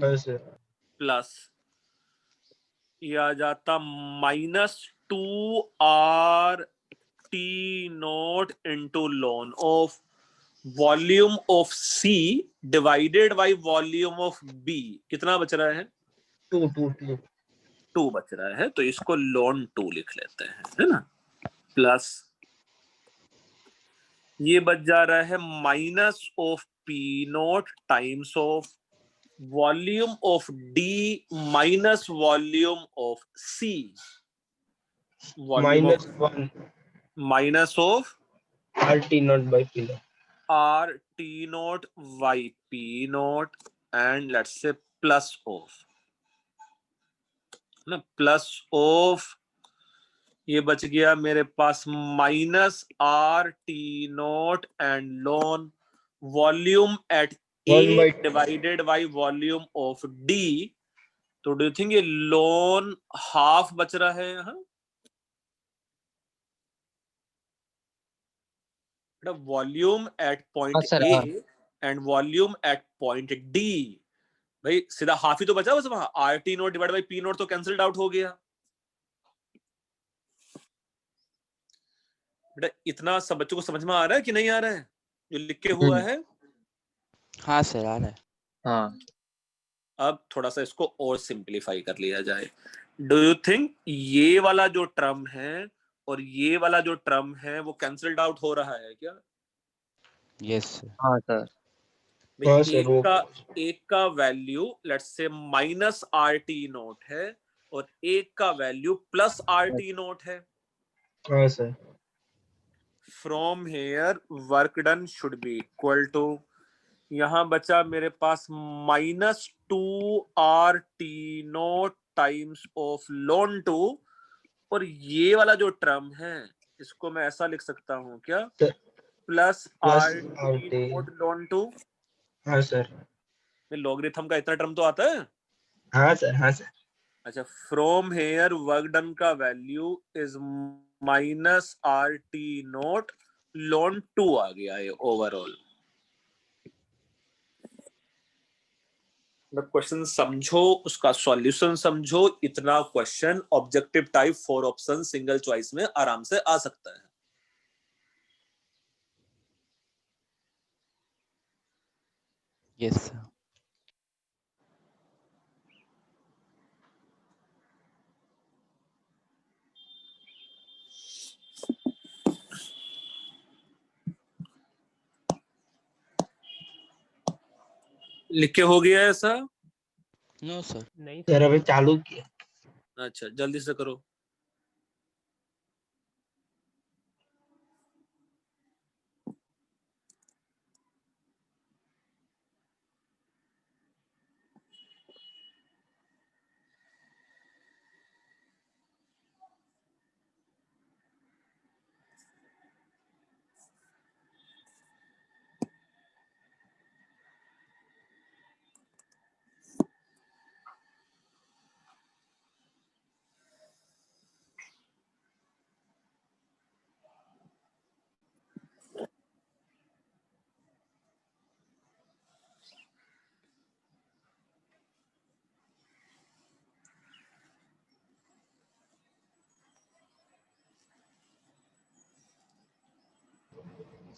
हाँ सर. प्लस ये आ जाता minus 2r T naught into ln of volume of c divided by volume of b. कितना बच रहा है? 2 बच रहा है, तो इसको लॉन 2 लिख लेते हैं, है ना? प्लस ये बच जा रहा है minus of P naught times of volume of D minus volume of C. Volume minus of 1 minus of r t naught by P naught. R T naught by P naught and let's say plus of ना, प्लस ऑफ ये बच गया मेरे पास minus R T naught and ln volume at A divided by volume of D. तो डू यू थिंक ये लॉन हाफ बच रहा है यहाँ? वॉल्यूम एट पॉइंट सर, ए हाँ. And volume at point D, भाई सीधा हाफ ही तो बचा बस. वहां are T note divide by P note तो कैंसिल्ड आउट हो गया. बेटा इतना सब बच्चों को समझ में आ रहा है कि नहीं आ रहा है जो लिख के हुआ है? हाँ सर, आ रहा है. हाँ. अब थोड़ा सा इसको और सिंपलीफाई कर लिया जाए. डू यू थिंक ये वाला जो टर्म है और ये वाला जो टर्म है वो कैंसिल्ड आउट हो रहा है क्या? Yes, sir. हाँ सर. हाँ सर. एक का value let's say minus R T naught है और एक का value plus R T naught है. हाँ sir. From here work done should be equal to, यहां बचा मेरे पास minus 2r T naught times of ln 2, और ये वाला जो टर्म है इसको मैं ऐसा लिख सकता हूं क्या? Plus R T note lawn 2. हाँ सर. लॉगरिथम का इतना टर्म तो आता है. हाँ सर. हाँ सर. अच्छा, फ्रॉम हेयर वर्क डन का value is minus R T note lawn 2 आ गया है ओवरऑल. क्वेश्चन समझो, उसका सॉल्यूशन समझो. इतना question objective type 4 option single choice में आराम से आ सकता है. Yes, sir. लिख के हो गया है ऐसा? No sir. नहीं सर अभी चालू किया। अच्छा जल्दी से करो।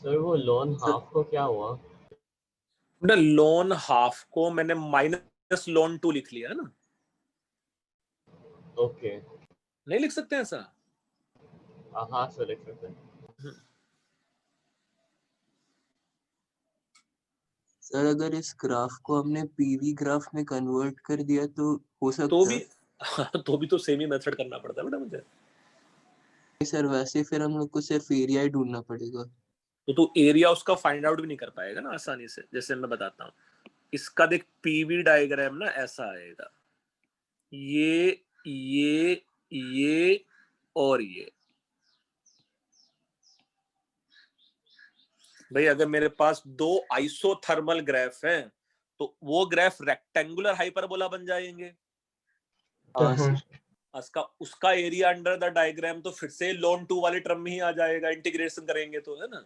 सर वो लोन हाफ को क्या हुआ? बेटा लोन हाफ को मैंने माइनस लोन 2 लिख लिया है ना। ओके। नहीं लिख सकते ऐसा? हाँ सर लिख सकते हैं। सर अगर इस ग्राफ को हमने पीवी ग्राफ में कन्वर्ट कर दिया तो हो सकता तो है? भी तो भी तो सेम ही मेथड करना पड़ता है बेटा मुझे। सर वैसे फिर हम लोग को सिर्फ एरिया ही ढूंढना पड़ेगा। तो तू एरिया उसका फाइंड आउट भी नहीं कर पाएगा ना आसानी से। जैसे मैं बताता हूँ, इसका देख पीवी डायग्राम ना ऐसा आएगा, ये और ये। भाई अगर मेरे पास दो आइसोथर्मल ग्राफ हैं तो वो ग्राफ रेक्टेंगुलर हाइपरबोला बन जाएंगे। हाँ सर। उसका एरिया अंडर द डायग्राम तो फिर से ln 2 वाले टर्म में ही आ जाएगा, इंटीग्रेशन करेंगे तो, है ना।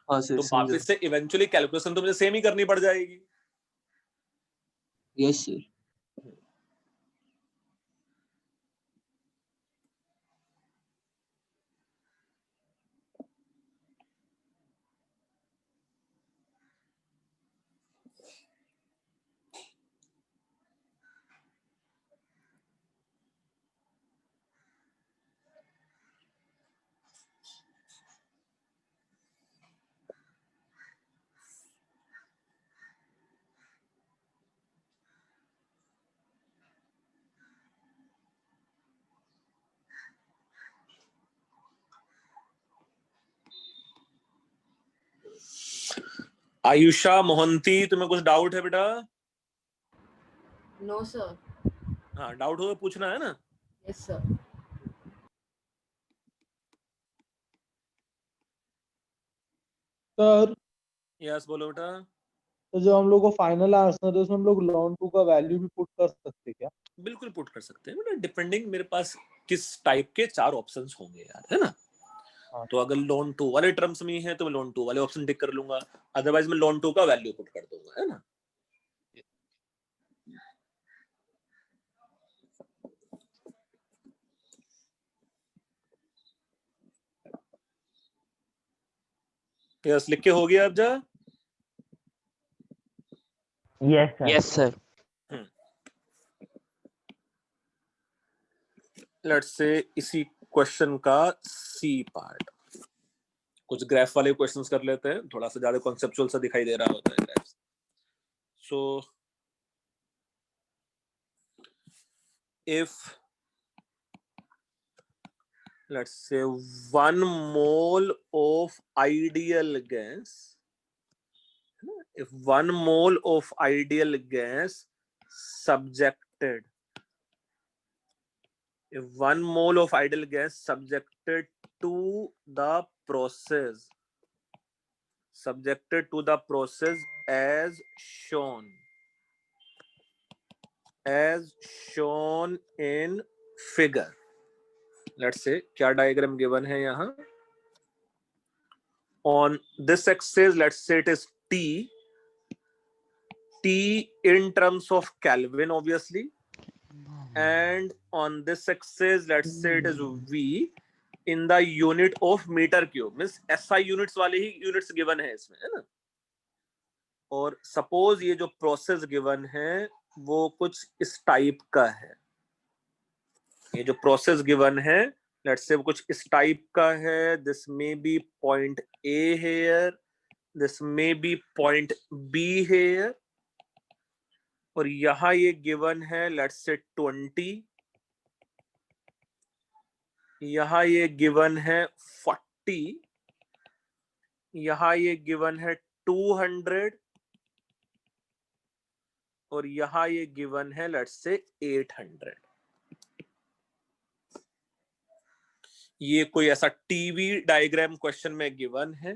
हाँ सर तो समझा। वापस से इवेंचुअली कैलकुलेशन तो मुझे सेम ही करनी पड़ जाएगी। Yes sir. आयुषा मोहंती, तुम्हें कुछ डाउट है बेटा? No sir. हाँ डाउट हो तो पूछना है ना। Yes sir. सर यस बोलो बेटा। तो जब हम लोग को फाइनल आंसर है उसमें हम लोग ln 2 का वैल्यू भी पुट कर सकते हैं क्या? बिल्कुल पुट कर सकते हैं बेटा, डिपेंडिंग मेरे पास किस टाइप के 4 ऑप्शंस होंगे यार, है ना। हाँ। तो अगर ln 2 वाले टर्म्स में है तो मैं ln 2 वाले ऑप्शन टिक कर लूंगा, अदरवाइज मैं ln 2 का वैल्यू पुट कर दूंगा, है ना। यस लिख के हो गया अब जा। Yes sir. Yes sir. Let's say इसी क्वेश्चन का सी पार्ट, कुछ ग्राफ वाले क्वेश्चंस कर लेते हैं, थोड़ा सा ज्यादा कॉन्सेप्चुअल सा दिखाई दे रहा होता है graphs. So if let's say 1 mole of ideal gas, if 1 mole of ideal gas subjected, if 1 mole of ideal gas subjected to the process as shown in figure, let's say क्या डायग्राम गिवन है यहाँ, on this axis let's say it is T in terms of Kelvin obviously, and on this axis let's say it is V in the unit of meter cube, means SI units वाले ही units given है इसमें, है ना। और सपोज ये जो प्रोसेस गिवन है वो कुछ इस टाइप का है, ये जो प्रोसेस गिवन है लेट्स से वो कुछ इस टाइप का है, this may be point A here, this may be point B here, और यहां ये गिवन है let's say 20, यहां ये गिवन है 40, यहां ये गिवन है 200, और यहां ये गिवन है लेट्स से 800। ये कोई ऐसा टीवी डायग्राम क्वेश्चन में गिवन है।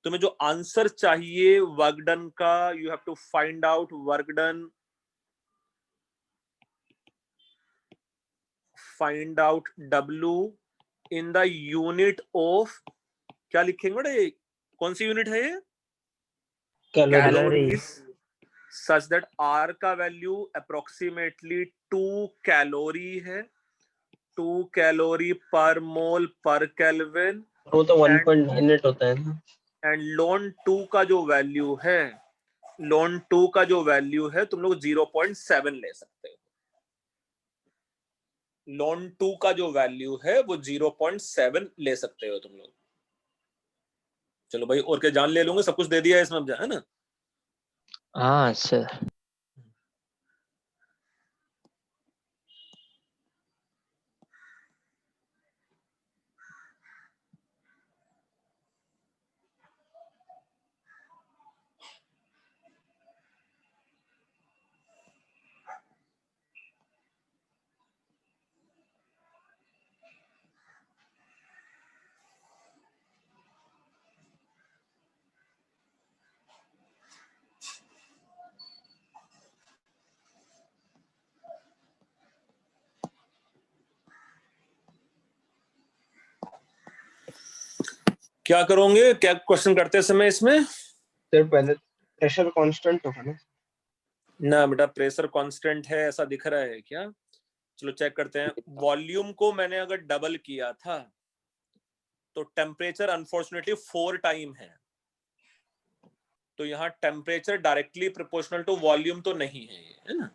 तुम्हें जो आंसर चाहिए वर्क डन का, you have to find out work done, find out W in the unit of, क्या लिखेंगे बेटा, कौन सी यूनिट है ये? कैलोरीज। सच दैट R का वैल्यू अप्रोक्सीमेटली 2 कैलोरी है, 2 कैलोरी पर मोल पर केल्विन, वो तो 1.98 होता है ना। एंड ln 2 का जो वैल्यू है, ln 2 का जो वैल्यू है तुम लोग 0.7 ले सकते हो। ln 2 का जो वैल्यू है वो 0.7 ले सकते हो तुम लोग। चलो भाई, और क्या जान ले लूंगे, सब कुछ दे दिया है इसमें, अब है ना? हाँ सर। क्या करोगे, क्या क्वेश्चन करते समय इसमें? सर पहले प्रेशर कांस्टेंट होगा ना? ना बेटा, प्रेशर कांस्टेंट है ऐसा दिख रहा है क्या? चलो चेक करते हैं। वॉल्यूम को मैंने अगर डबल किया था तो टेम्परेचर अनफॉर्चुनेटली 4 टाइम है, तो यहाँ temperature directly proportional to volume तो नहीं है ना?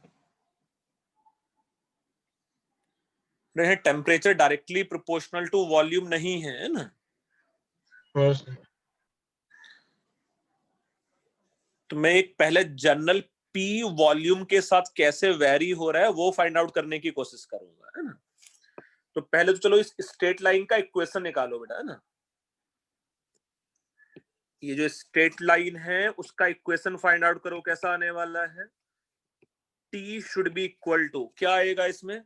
नहीं, temperature directly proportional to volume नहीं है ना? हाँ सर। तो मैं एक पहले जनरल P वॉल्यूम के साथ कैसे वेरी हो रहा है वो फाइंड आउट करने की कोशिश करूंगा, है ना? तो पहले तो चलो इस स्ट्रेट लाइन का इक्वेशन निकालो बेटा, है ना? ये जो स्ट्रेट लाइन है उसका इक्वेशन फाइंड आउट करो, कैसा आने वाला है? T should be equal to, क्या आएगा इसमें?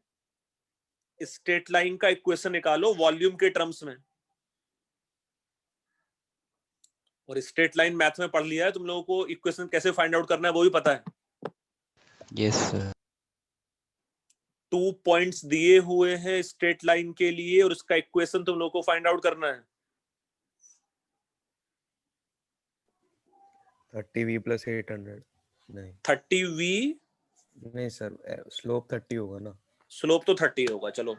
स्ट्रेट लाइन का इक्वेशन निकालो वॉल्यूम के टर्म्स में, और स्ट्रेट लाइन मैथ में पढ़ लिया है तुम लोगों को, इक्वेशन कैसे फाइंड आउट करना है वो भी पता है। Yes sir. 2 पॉइंट्स दिए हुए हैं स्ट्रेट लाइन के लिए और उसका इक्वेशन तुम लोगों को फाइंड आउट करना है। 30v + 800 नहीं 30v, नहीं सर, स्लोप 30 होगा ना? स्लोप तो 30 होगा। चलो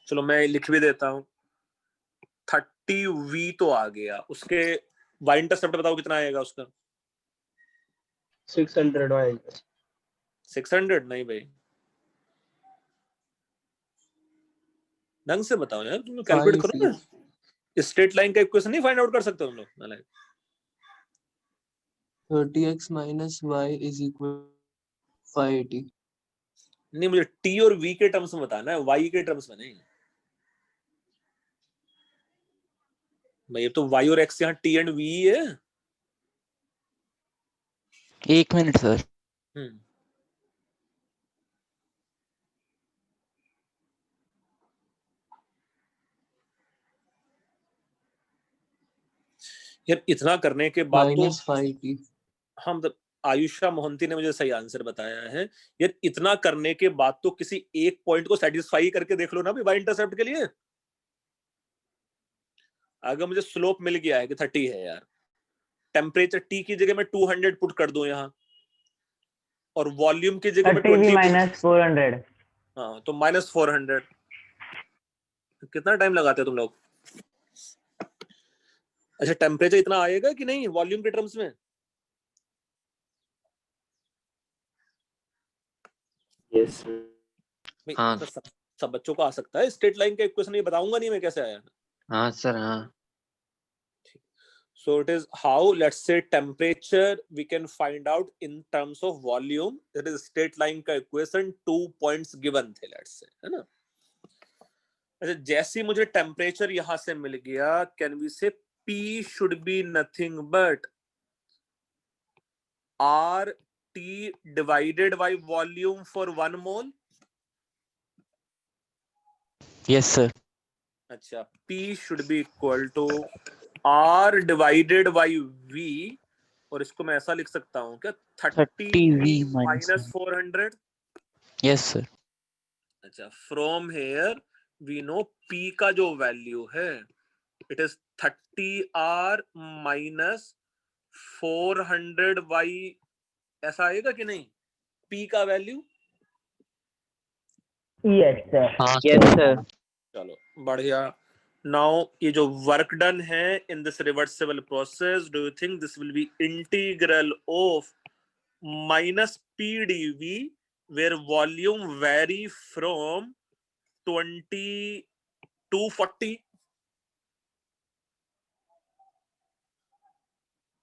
चलो मैं लिख भी देता हूं, 30v तो आ गया, उसके y इंटरसेप्ट बताओ कितना आएगा उसका? 600 आएगा। 600 नहीं भाई, ढंग से बताओ यार, तुम कैलकुलेट करो ना। स्ट्रेट लाइन का इक्वेशन नहीं फाइंड आउट कर सकते तुम लोग? 30x minus y is equal 580। नहीं, मुझे t और v के टर्म्स में बताना है, y के टर्म्स में नहीं भाई। तो y और x यहाँ t एंड v है। एक मिनट सर। यार इतना करने के बाद तो -5t। हाँ, मतलब आयुषा मोहंती ने मुझे सही आंसर बताया है। यार इतना करने के बाद तो किसी एक पॉइंट को सेटिस्फाई करके देख लो ना भाई, y इंटरसेप्ट के लिए। अगर मुझे स्लोप मिल गया है कि 30 है यार, टेम्परेचर T की जगह मैं 200 पुट कर दूं यहाँ, और वॉल्यूम की जगह मैं 20 -400। हाँ, तो -400। कितना टाइम लगाते हो तुम लोग? अच्छा, टेम्परेचर इतना आएगा कि नहीं वॉल्यूम के टर्म्स में? यस हाँ। तो सब बच्चों को आ सकता है स्ट्रेट लाइन का इक्वेशन, ये बताऊंगा नहीं मैं कैसे आया। हाँ सर हाँ। So it is how, let's say, temperature we can find out in terms of volume. That is straight line का equation, 2 points given थे, let's say, है ना. अच्छा, जैसे मुझे टेम्परेचर यहां से मिल गया, कैन वी से P should be nothing but RT divided by volume for 1 mole. Yes, sir. अच्छा, P should be equal to R divided by V, और इसको मैं ऐसा लिख सकता हूँ क्या, 30V minus 400. Yes, sir. अच्छा, from here we know P का जो वैल्यू है, it is 30R minus 400 y, ऐसा आएगा कि नहीं P का वैल्यू? Yes, sir. हाँ Yes, सर sir. चलो बढ़िया. नाउ ये जो वर्क डन है in this reversible process, do you think this will be integral of minus P dV where volume vary from 20 to 40?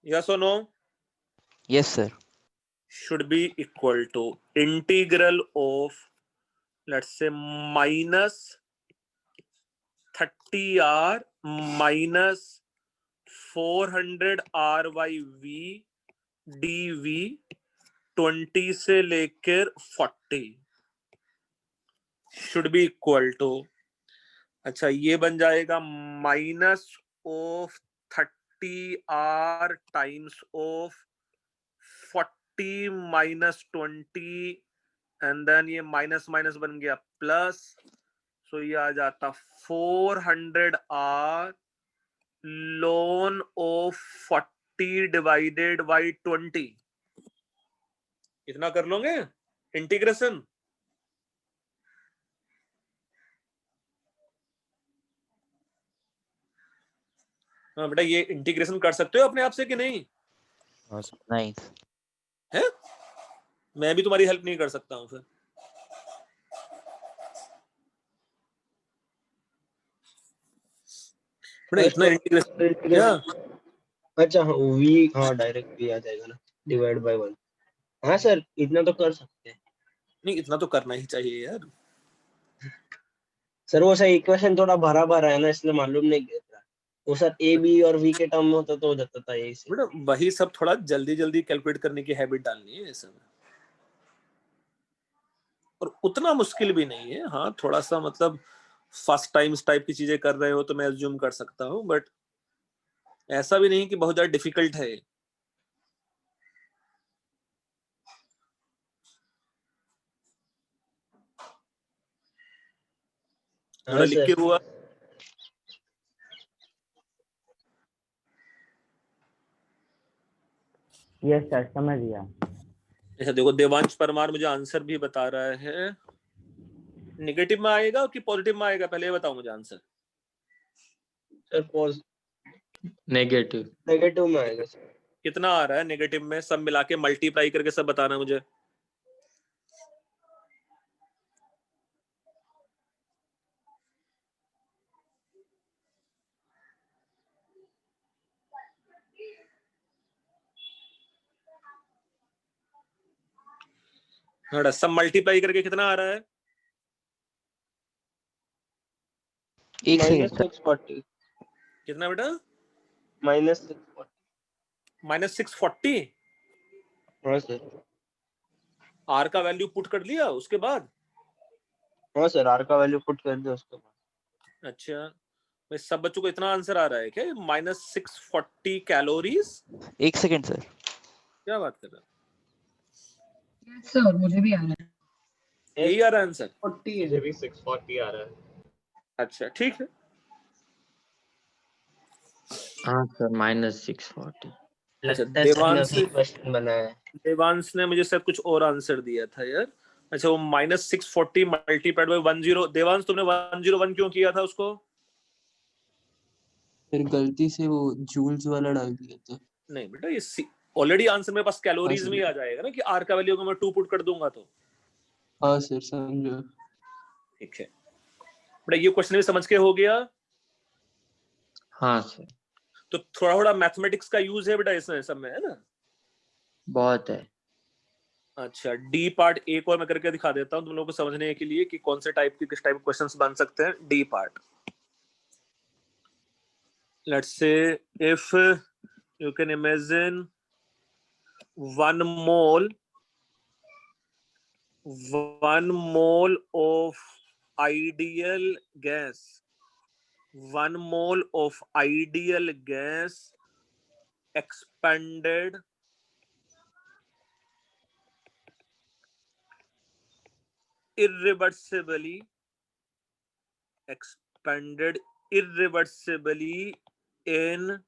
Yes or no? Yes, sir. Should be equal to integral of, let's say, minus 30R minus 400R by V dV 20 से लेकर 40 should be equal to, अच्छा ये बन जाएगा minus of 30R times of 40 minus 20, and then ये माइनस माइनस बन गया प्लस, सो ये आ जाता 400R ln of 40 divided by 20. इतना कर लोगे इंटीग्रेशन? हाँ बेटा, ये इंटीग्रेशन कर सकते हो अपने आप से कि नहीं? हाँ सर. Nice. है, मैं भी तुम्हारी हेल्प नहीं कर सकता हूँ फिर. बेटा इतना इंटीग्रेशन क्या? अच्छा हाँ, V, हाँ डायरेक्ट भी आ जाएगा ना, डिवाइड बाय 1. हाँ सर, इतना तो कर सकते हैं. नहीं, इतना तो करना ही चाहिए यार. सर वो सही इक्वेशन थोड़ा भरा भरा है ना, इसलिए मालूम नहीं गिर रहा. वो सर A B और V के टर्म में होता तो हो जाता था यही से. बेटा वही सब थोड़ा जल्दी जल्दी कैलकुलेट करने की हैबिट डालनी है ऐसे में, और उतना मुश्किल भी नहीं है. हाँ थोड़ा सा मतलब फर्स्ट टाइम्स टाइप की चीजें कर रहे हो तो मैं अज्यूम कर सकता हूँ, बट ऐसा भी नहीं कि बहुत ज्यादा डिफिकल्ट है. हाँ लिख के सर. हुआ. Yes, sir. समझ गया. ऐसा देखो, देवांश परमार मुझे आंसर भी बता रहा है. नेगेटिव में आएगा कि पॉजिटिव में आएगा, पहले ये बताओ मुझे आंसर. सर नेगेटिव नेगेटिव में आएगा सर. कितना आ रहा है नेगेटिव में? सब मिला के मल्टीप्लाई करके सब बताना मुझे. हाँ, सब मल्टीप्लाई करके कितना आ रहा है? एक माइनस सेकंड. 640. कितना बेटा? माइनस 640. माइनस 640. हाँ सर. आर का वैल्यू पुट कर लिया उसके बाद? हाँ सर, R का वैल्यू पुट कर दिया उसके बाद. अच्छा, भाई सब बच्चों को इतना आंसर आ रहा है क्या? Minus 640 calories. एक सेकंड सर. क्या बात कर रहा है? Yes, sir. मुझे भी आ रहा है. यही आ रहा है आंसर? 40 मुझे भी 640 आ रहा है. अच्छा ठीक है. हाँ सर -640. अच्छा, लगता है सर ने देवांश अभी क्वेश्चन बनाया है. देवांश ने मुझे शायद कुछ और आंसर दिया था यार. अच्छा, वो माइनस 640 मल्टीप्लाइड बाई 10. देवांश तुमने 101 क्यों किया था उसको? फिर गलती से वो जूल्स वाला डाल दिया था. नहीं बेटा, ये ऑलरेडी आंसर मेरे पास कैलोरीज में ही आ जाएगा ना, कि आर का वैल्यू को मैं 2 पुट कर दूंगा तो. हाँ सर, समझो. ठीक है बेटा, ये क्वेश्चन भी समझ के हो गया. हाँ सर. तो थोड़ा थोड़ा मैथमेटिक्स का यूज है बेटा इसमें सब में, है ना? बहुत है। अच्छा, डी पार्ट एक और मैं करके दिखा देता हूँ तुम लोगों को समझने के लिए कि कौन से टाइप के किस टाइप के क्वेश्चंस बन सकते हैं। D part, let's say if you can imagine 1 mole of ideal gas, 1 mole of ideal gas expanded irreversibly in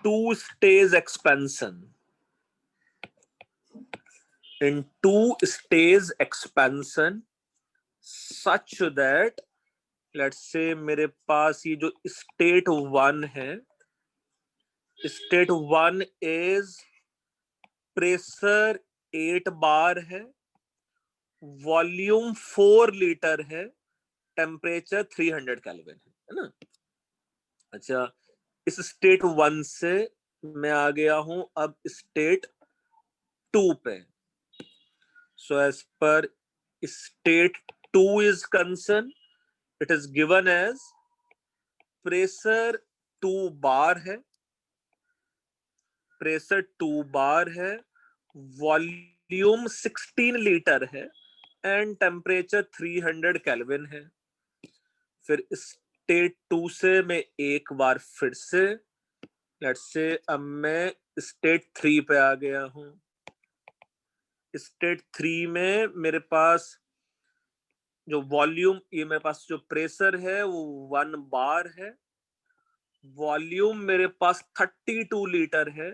two-stage expansion. In two-stage expansion such that let's say मेरे पास ये जो state 1 है, state 1 is pressure 8 bar है, वॉल्यूम 4 लीटर है, टेम्परेचर 300 केल्विन है ना? अच्छा, इस स्टेट 1 से मैं आ गया हूं अब स्टेट 2 पे। सो एज पर state 2 is concern, it is given as pressure 2 bar है, प्रेशर 2 बार है, वॉल्यूम 16 लीटर है एंड टेम्परेचर 300 केल्विन है। फिर स्टेट 2 से मैं एक बार फिर से लेट्स से अब मैं स्टेट 3 पे आ गया हूं। स्टेट 3 में मेरे पास जो वॉल्यूम, ये मेरे पास जो प्रेशर है वो 1 बार है, वॉल्यूम मेरे पास 32 लीटर है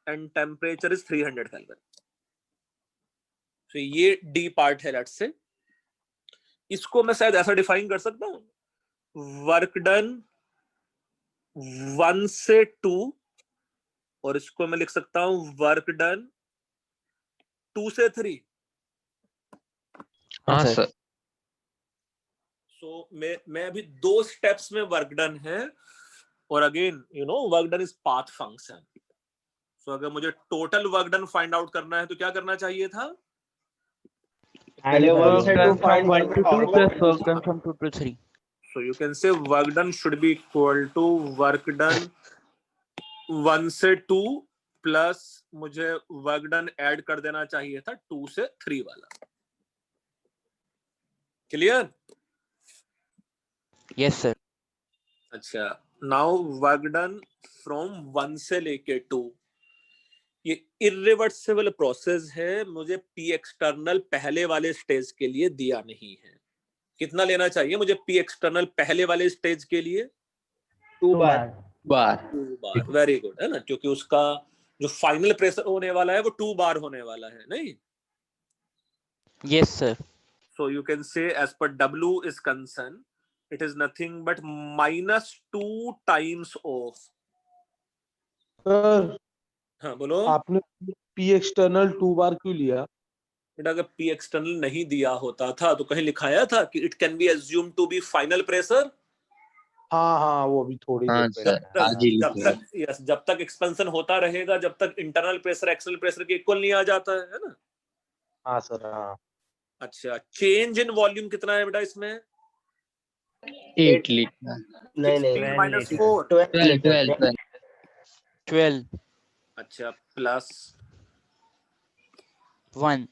एंड टेम्परेचर इज 300 केल्विन। तो ये डी पार्ट है। लेट्स से इसको मैं शायद ऐसा डिफाइन कर सकता हूं, वर्क डन 1 से 2, और इसको मैं लिख सकता हूं वर्क डन 2 से 3। हाँ सर। सो मैं अभी 2 स्टेप्स में वर्क डन है, और again you know work done is path function. So अगर मुझे total work done find out करना है तो क्या करना चाहिए था? पहले 1 से 2 find 1 to 2 plus work done from 2 to 3. So you can say work done should be equal to work done 1 से 2 प्लस मुझे वर्क डन ऐड कर देना चाहिए था 2 से 3 वाला। क्लियर? Yes sir. अच्छा, नाउ वर्क डन फ्रॉम 1 से लेके 2, ये इरिवर्सिबल प्रोसेस है, मुझे पी एक्सटर्नल पहले वाले स्टेज के लिए दिया नहीं है। कितना लेना चाहिए मुझे पी एक्सटर्नल पहले वाले स्टेज के लिए? 2 बार। 2 बार, वेरी गुड, है ना? क्योंकि उसका जो फाइनल प्रेशर होने वाला है वो 2 बार होने वाला है, नहीं? Yes sir. So you can say as per W is concerned, it is nothing but -2 times of। Sir हाँ बोलो। आपने पी एक्सटर्नल 2 बार क्यों लिया? बेटा अगर पी एक्सटर्नल नहीं दिया होता था तो कहीं लिखाया था कि it can be assume to be final pressure? हाँ वो भी थोड़ी हाँ देर सर, आज ही लिखा। जब तक एक्सपेंशन होता रहेगा, जब तक इंटरनल प्रेशर एक्सटर्नल प्रेशर के इक्वल नहीं आ जाता है ना? हाँ सर हाँ। अच्छा, चेंज इन वॉल्यूम कितना है बेटा इसमें? 8 लीटर। नहीं 16 minus 4 12. अच्छा, प्लस 1.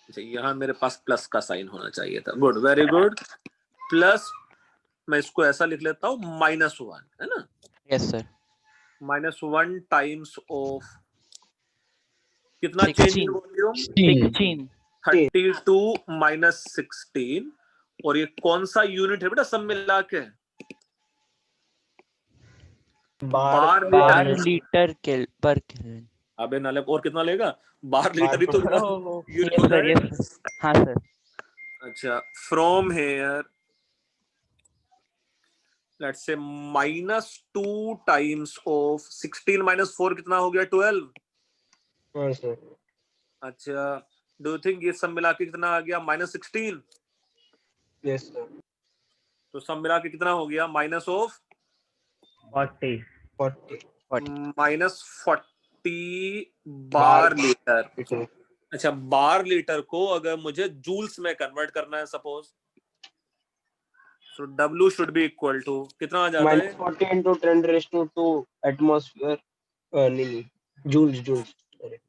अच्छा, यहाँ मेरे पास प्लस का साइन होना चाहिए था। Good, very good. प्लस मैं इसको ऐसा लिख लेता हूँ -1, है ना? Yes sir. -1 टाइम्स ऑफ कितना चेंज इन वॉल्यूम? 16. 32 - 16, और ये कौन सा यूनिट है बेटा सब मिला के? बार लीटर पर केल्विन। अबे नाले, और कितना लेगा? बार लीटर ही तो यूनिट Yes होता sir. है। Yes sir. हाँ sir. अच्छा, from here let's say -2 times of 16 - 4 कितना हो गया? 12। हाँ सर। अच्छा, डू यू थिंक ये सब मिला के कितना आ गया? -16। Yes sir. तो सब मिला के कितना हो गया? Minus of 40 minus 40 bar litre. Litre. अच्छा, बार लीटर को अगर मुझे जूल्स में कन्वर्ट करना है suppose, so W should be equal to कितना आ जाता है? -40 into 10⁻²² एटमॉस्फेयर, नहीं जूल्स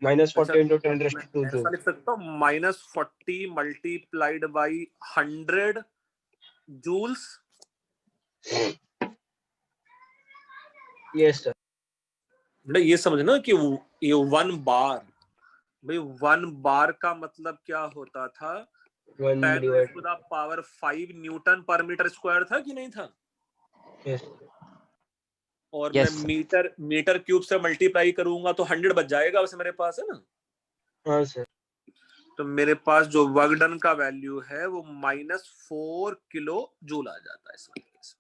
-40 into 10⁻²² ऐसा जूल। लिख सकता हूँ -40 multiplied by 100 joules. Yes sir. बेटा ये समझना कि ये 1 बार, भाई 1 बार का मतलब क्या होता था? 10⁻⁵ न्यूटन पर मीटर स्क्वायर था कि नहीं था? यस। और Yes, मैं मीटर क्यूब से मल्टीप्लाई करूंगा तो 100 बच जाएगा, वैसे मेरे पास है ना। हाँ सर। तो मेरे पास जो वर्क डन का वैल्यू है वो -4 किलो जूल आ जाता है इस तरीके से।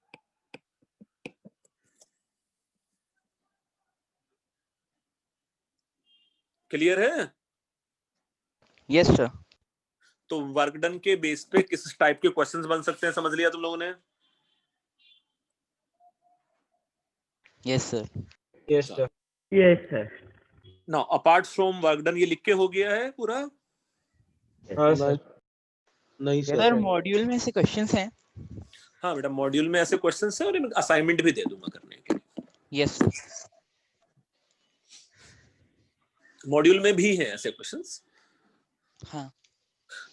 क्लियर है? yes sir, तो वर्क डन के बेस पे किस टाइप के क्वेश्चंस बन सकते हैं, समझ लिया तुम लोगों ने? yes sir, yes sir. yes sir now apart from work done, ये लिख के हो गया है पूरा? हाँ सर। नहीं Yes, sir. Sir sir. Module में से क्वेश्चंस हैं? हाँ बेटा, मॉड्यूल में ऐसे क्वेश्चंस हैं और मैं असाइनमेंट भी दे दूंगा करने के लिए। yes sir, मॉड्यूल में भी है ऐसे क्वेश्चंस। हाँ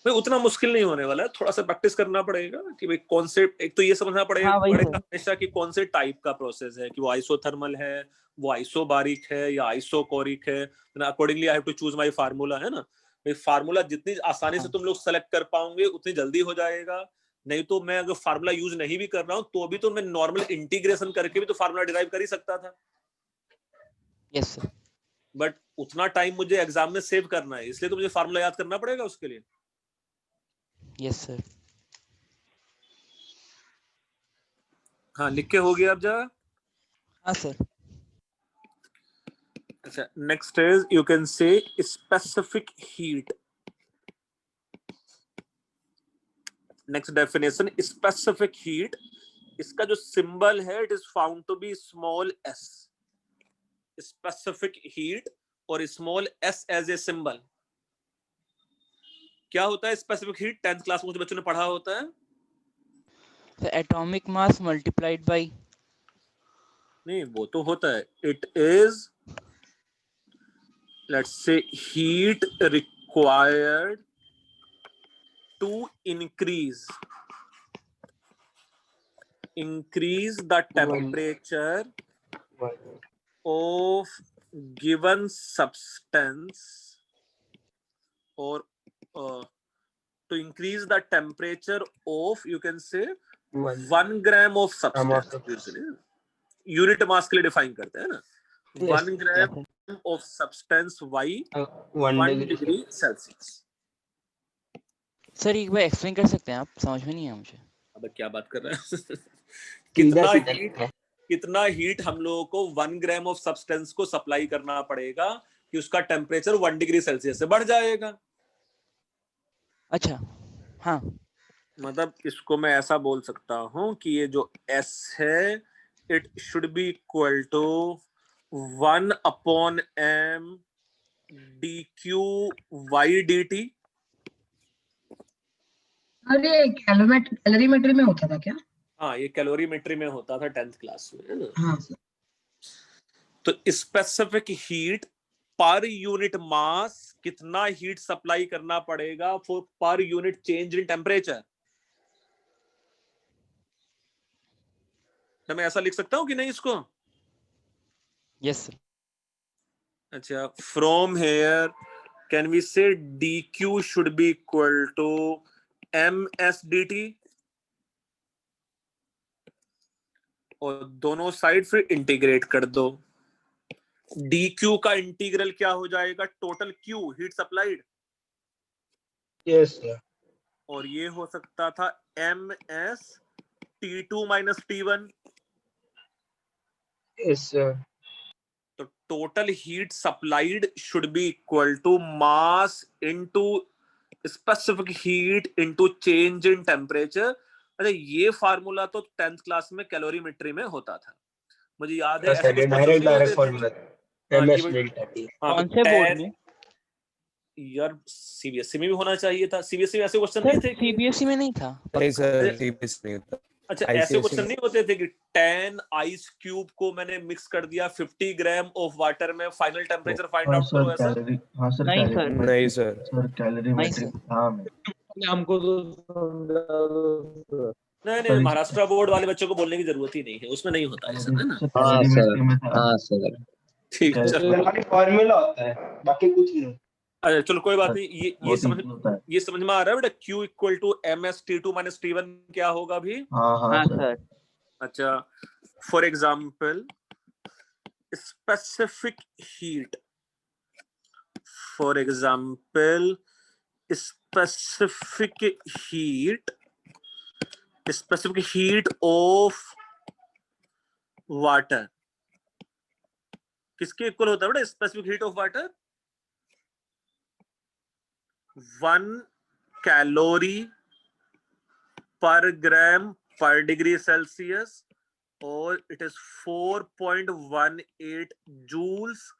भाई उतना मुश्किल नहीं होने वाला है, थोड़ा सा प्रैक्टिस करना पड़ेगा कि भाई कॉन्सेप्ट, एक तो ये समझना पड़ेगा हाँ, वही पड़ेगा सर। हमेशा कि कौन से टाइप का प्रोसेस है, कि वो आइसोथर्मल है, वो आइसोबारिक है या आइसोकोरिक है। Accordingly I have to choose my formula, है ना। भाई फार्मूला जितनी आसानी से हाँ। तुम लोग सेलेक्ट कर पाओगे उतनी जल्दी हो जाएगा। नहीं तो मैं अगर फार्मूला यूज नहीं भी कर रहा हूँ तो भी तो मैं नॉर्मल इंटीग्रेशन करके भी तो फार्मूला डिराइव कर ही सकता था। yes sir, बट उतना टाइम मुझे एग्जाम में सेव करना है, इसलिए तो मुझे फार्मूला याद करना पड़ेगा उसके लिए। yes sir, हाँ, लिख के हो गया अब जा। हाँ सर, अच्छा, next is you can say specific heat. Next definition specific heat, इसका जो सिंबल है it is found to be small S. Specific heat और small S as a symbol. क्या होता है स्पेसिफिक हीट? 10th क्लास में कुछ बच्चों ने पढ़ा होता है। तो एटॉमिक मास मल्टीप्लाइड बाई, नहीं वो तो होता है, it is let's say heat required to increase the temperature of given substance, or to increase the temperature of, you can say 1 gram of substance। usually unit mass के लिए डिफाइन करते हैं ना, 1 gram of substance y 1 degree Celsius। Sir एक बार एक्सप्लेन कर सकते हैं आप? समझ में नहीं आया मुझे। अब क्या बात कर रहे हैं? सीधा कितना हीट हम लोगों को 1 ग्राम ऑफ सब्सटेंस को सप्लाई करना पड़ेगा कि उसका टेम्परेचर 1 डिग्री सेल्सियस से बढ़ जाएगा। अच्छा, हाँ, मतलब इसको मैं ऐसा बोल सकता हूं कि ये जो S है it should be equal to 1/m dq/dt। अरे कैलोरीमेट्री में होता था क्या? हाँ, ये कैलोरीमेट्री में होता था 10th क्लास में, है ना। हाँ सर। तो specific heat per unit mass कितना हीट सप्लाई करना पड़ेगा for per unit change in temperature. मैं ऐसा लिख सकता हूं कि नहीं इसको? यस सर, अच्छा, from here can we say dq should be equal to ms dt, और दोनों साइड फिर इंटीग्रेट कर दो। dq का इंटीग्रल क्या हो जाएगा? Total q, heat supplied. Yes sir. और ये हो सकता था ms t2 minus t1। Yes sir. तो total heat supplied should be equal to mass into specific heat into change in temperature. अच्छा ये फार्मूला तो 10th क्लास में कैलोरीमेट्री में होता था, मुझे याद है। हाँ सर, ये direct formula MS delta T. कौन से बोर्ड में? यार सीबीएसई में भी होना चाहिए था, सीबीएसई में ऐसे क्वेश्चन नहीं सर थे कि सीबीएसई में नहीं था। नहीं सर, सीबीएसई नहीं होता। अच्छा ऐसे ICSE क्वेश्चन नहीं होते थे कि 10 आइस क्यूब को मैंने मिक्स कर दिया 50 ग्राम ऑफ वाटर में, फाइनल टेम्परेचर फाइंड आउट करो, ऐसा? हाँ सर, नहीं सर, नहीं सर, सर कैलोरीमेट्री नहीं हाँ हमको तो समझा दो सर। नहीं महाराष्ट्र बोर्ड वाले बच्चों को बोलने की जरूरत ही नहीं है, उसमें नहीं होता है सब, है ना? हाँ सर, कैलोरीमेट्री में था। हाँ सर। ठीक है चलो। खाली फॉर्मूला होता है, बाकी कुछ नहीं। अच्छा चलो कोई बात सर, नहीं, ये बहुत समझ easy होता है। ये समझ में आ रहा है बेटा, Q equal to ms T2 minus T1 क्या होगा भी? हाँ हाँ सर। सर। अच्छा for example specific heat, for example specific heat of water किसके इक्वल होता है बेटा? Specific heat of water 1 calorie per gram per degree Celsius, और it is 4.18 joules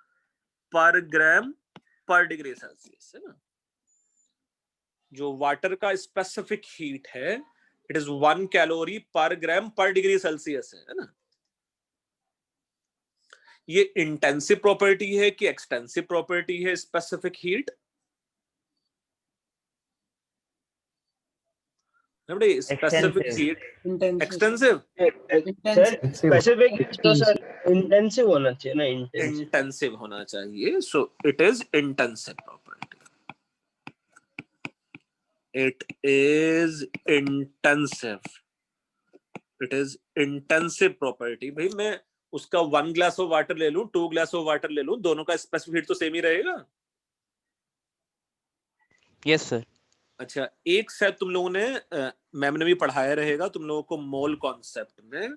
per gram per degree Celsius, है ना? जो वाटर का स्पेसिफिक हीट है it is 1 calorie per gram per degree Celsius है ना? ये इंटेंसिव प्रॉपर्टी है कि एक्सटेंसिव प्रॉपर्टी है specific heat? Specific heat extensive, sir specific तो सर इंटेंसिव होना चाहिए ना, इंटेंसिव होना चाहिए, सो it is intensive property, it is intensive property. भाई मैं उसका 1 ग्लास ऑफ वाटर ले लूं, 2 ग्लास ऑफ वाटर ले लूं, दोनों का स्पेसिफिक हीट तो सेम ही रहेगा। Yes sir. अच्छा एक शायद तुम लोगों ने मैम ने भी पढ़ाया रहेगा तुम लोगों को मोल कॉन्सेप्ट में,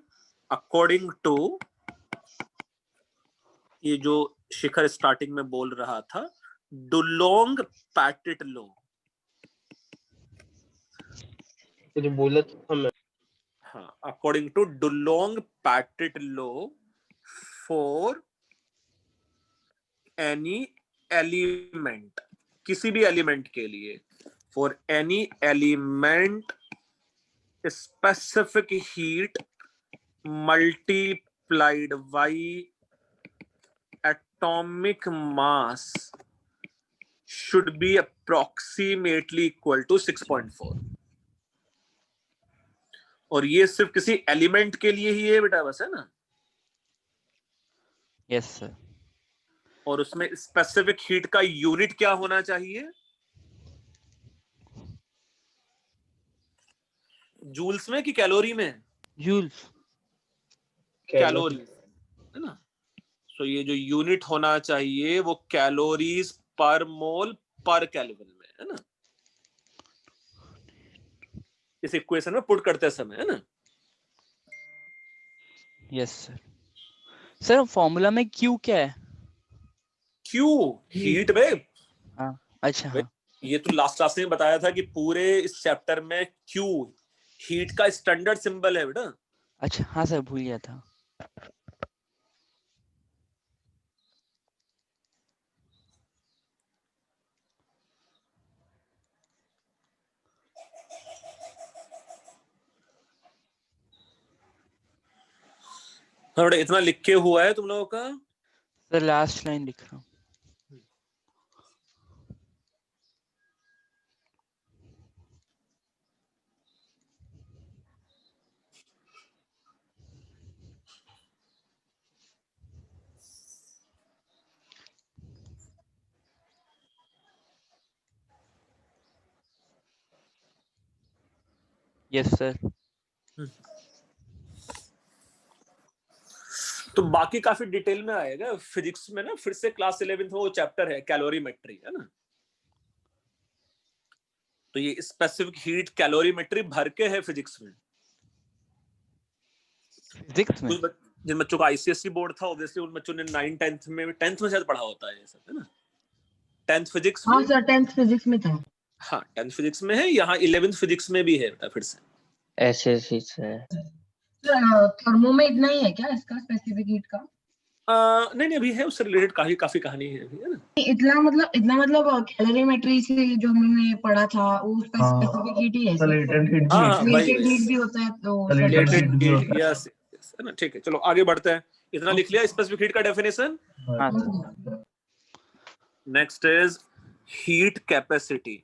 अकॉर्डिंग टू ये जो शिखर स्टार्टिंग में बोल रहा था, डुलोंग पैटिट लॉ, जो बोला था मैं। हाँ according to Dulong Petit law for any element, किसी भी एलिमेंट के लिए, for any element specific heat multiplied by atomic mass should be approximately equal to 6.4। और ये सिर्फ किसी एलिमेंट के लिए ही है बेटा, बस, है ना? Yes sir. और उसमें स्पेसिफिक हीट का यूनिट क्या होना चाहिए? जूल्स में कि कैलोरी में? जूल्स। कैलोरी, है ना? सो ये जो यूनिट होना चाहिए वो कैलोरीज पर मोल पर केल्विन में, है ना? इस इक्वेशन में पुट करते समय, है ना? Yes sir. सर फॉर्मूला में Q क्या है? Q heat wave. हाँ अच्छा हाँ। ये तो लास्ट क्लास में बताया था कि पूरे इस चैप्टर में Q हीट का स्टैंडर्ड सिंबल है बेटा। अच्छा हाँ सर, भूल गया था। हाँ बेटा इतना लिख के हुआ है तुम लोगों का? सर लास्ट लाइन लिख रहा हूँ। Yes sir. तो बाकी काफी डिटेल में आएगा फिजिक्स में ना, फिर से क्लास 11th में वो चैप्टर है कैलोरीमेट्री, है ना? तो ये स्पेसिफिक हीट कैलोरीमेट्री भर के है फिजिक्स में। फिजिक्स में जिन बच्चों का आईसीएसई बोर्ड था ऑब्वियसली उन बच्चों ने 9 10th में शायद पढ़ा होता है ये सब, है ना? 10th फिजिक्स हाँ में। सर 10th फिजिक्स में था। हाँ 10th फिजिक्स में है, यहाँ 11th फिजिक्स में भी है बेटा फिर से। एसएससी से है। थर्मो में इतना ही है क्या इसका स्पेसिफिक हीट का? नहीं अभी है, उससे रिलेटेड काफी कहानी है अभी, है ना। इतना मतलब कैलोरीमेट्री से जो हमने पढ़ा था वो उसका हाँ, स्पेसिफिक हीट ही है उसका latent heat भी हाँ है। वही लेटेंट हीट भी होता है तो उसका Latent पता लेटेड heat भी हीट, होता है। यस है ना। ठीक है, चलो आगे बढ़ते हैं। इतना लिख लिया स्पेसिफिक हीट का डेफिनेशन। हाँ है। Next is heat capacity.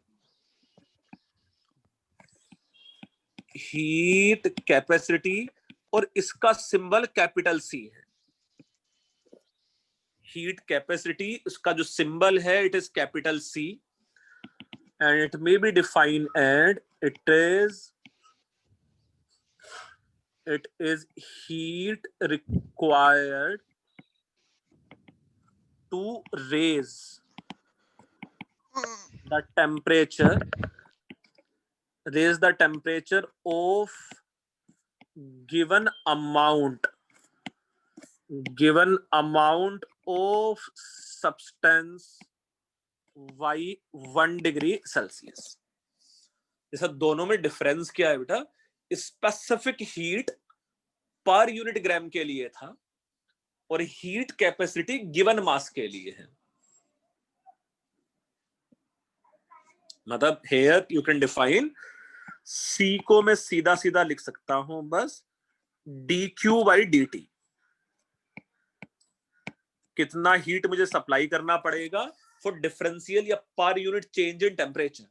Heat capacity और इसका सिंबल कैपिटल सी है। हीट कैपेसिटी, उसका जो सिंबल है it is capital C and it may be defined and it is heat required to raise the temperature of given amount of substance by 1 degree Celsius। जैसा दोनों में डिफरेंस क्या है बेटा, स्पेसिफिक हीट पर यूनिट ग्राम के लिए था और हीट कैपेसिटी गिवन मास के लिए है। मतलब हेयर यू कैन डिफाइन सी को मैं सीधा सीधा लिख सकता हूं बस dq by dt। कितना हीट मुझे सप्लाई करना पड़ेगा फॉर डिफरेंशियल या per unit change in temperature,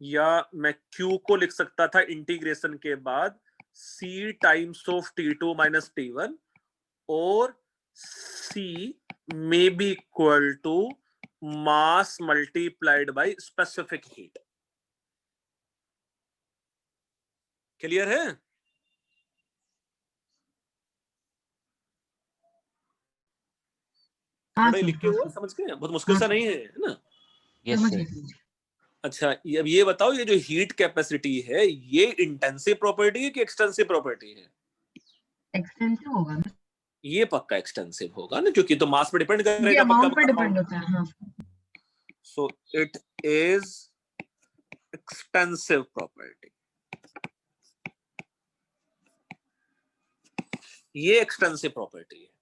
या मैं Q को लिख सकता था इंटीग्रेशन के बाद C times of T2 minus T1 और C may be equal to mass multiplied by specific heat। Clear है? हाँ थोड़ा सर, लिख के हुआ समझ गए, बहुत मुश्किल सा नहीं है ना। यस समझ सर। गई। अच्छा अब ये बताओ, ये जो हीट कैपेसिटी है ये इंटेंसिव प्रॉपर्टी है कि एक्सटेंसिव प्रॉपर्टी है? एक्सटेंसिव होगा ना, ये पक्का एक्सटेंसिव होगा ना, क्योंकि तो मास पे डिपेंड क्योंकि करेगा अमाउंट पे पक्का डिपेंड होता है। हाँ सो इट इज एक्सटेंसिव प्रॉपर्टी। ये एक्सटेंसिव प्रॉपर्टी है।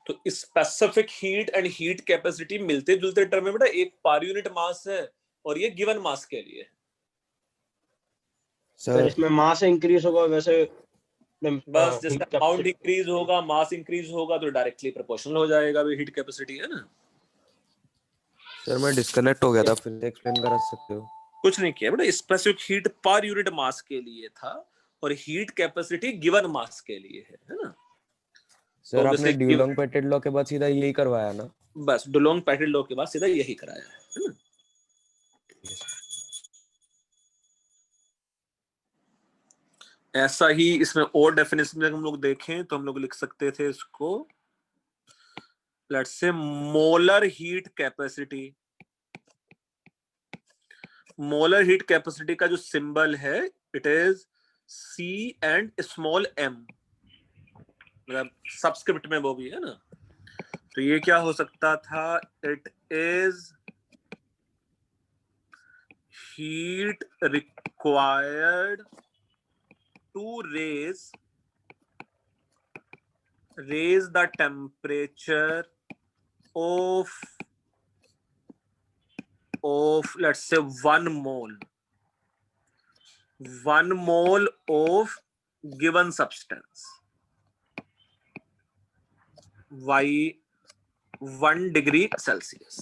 तो specific heat and heat capacity मिलते जुलते टर्म में बेटा, एक पर यूनिट मास है और ये गिवन मास के लिए है। सर सर इसमें मास इंक्रीज होगा वैसे बस जैसे अमाउंट इंक्रीज होगा मास इंक्रीज होगा तो डायरेक्टली प्रोपोर्शनल हो जाएगा भी हीट कैपेसिटी, है ना। सर मैं डिस्कनेक्ट हो गया था, फिर से एक्सप्लेन करा सकते हो? कुछ नहीं किया बेटा, specific heat per unit mass के लिए था और हीट कैपेसिटी गिवन मास के लिए है ना। सर तो आपने जैसे ड्यूलोंग पेटेड लॉ के बाद सीधा यही करवाया ना? बस डुलोंग पेटेड लॉ के बाद सीधा यही कराया है ना। ऐसा ही इसमें और डेफिनेशन में हम लोग देखें तो हम लोग लिख सकते थे इसको, let's say molar heat capacity. Molar heat capacity का जो सिंबल है it is C and small m, मतलब सबस्क्रिप्ट में वो भी है ना। तो ये क्या हो सकता था, it is heat required to raise the temperature of let's say 1 mole of given substance by 1 degree Celsius।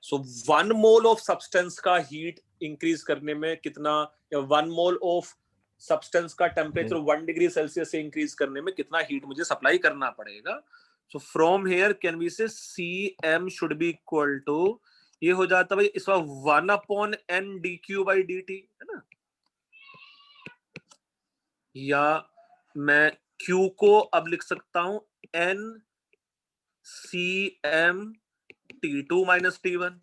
so 1 mole of substance का heat increase करने में कितना, या 1 mole of substance का temperature 1 degree Celsius से increase करने में कितना heat मुझे supply करना पड़ेगा। so from here can we say Cm should be equal to, ये हो जाता भाई इस बार 1/n dq by dt, है ना। या मैं Q को अब लिख सकता हूं n Cm T2 minus T1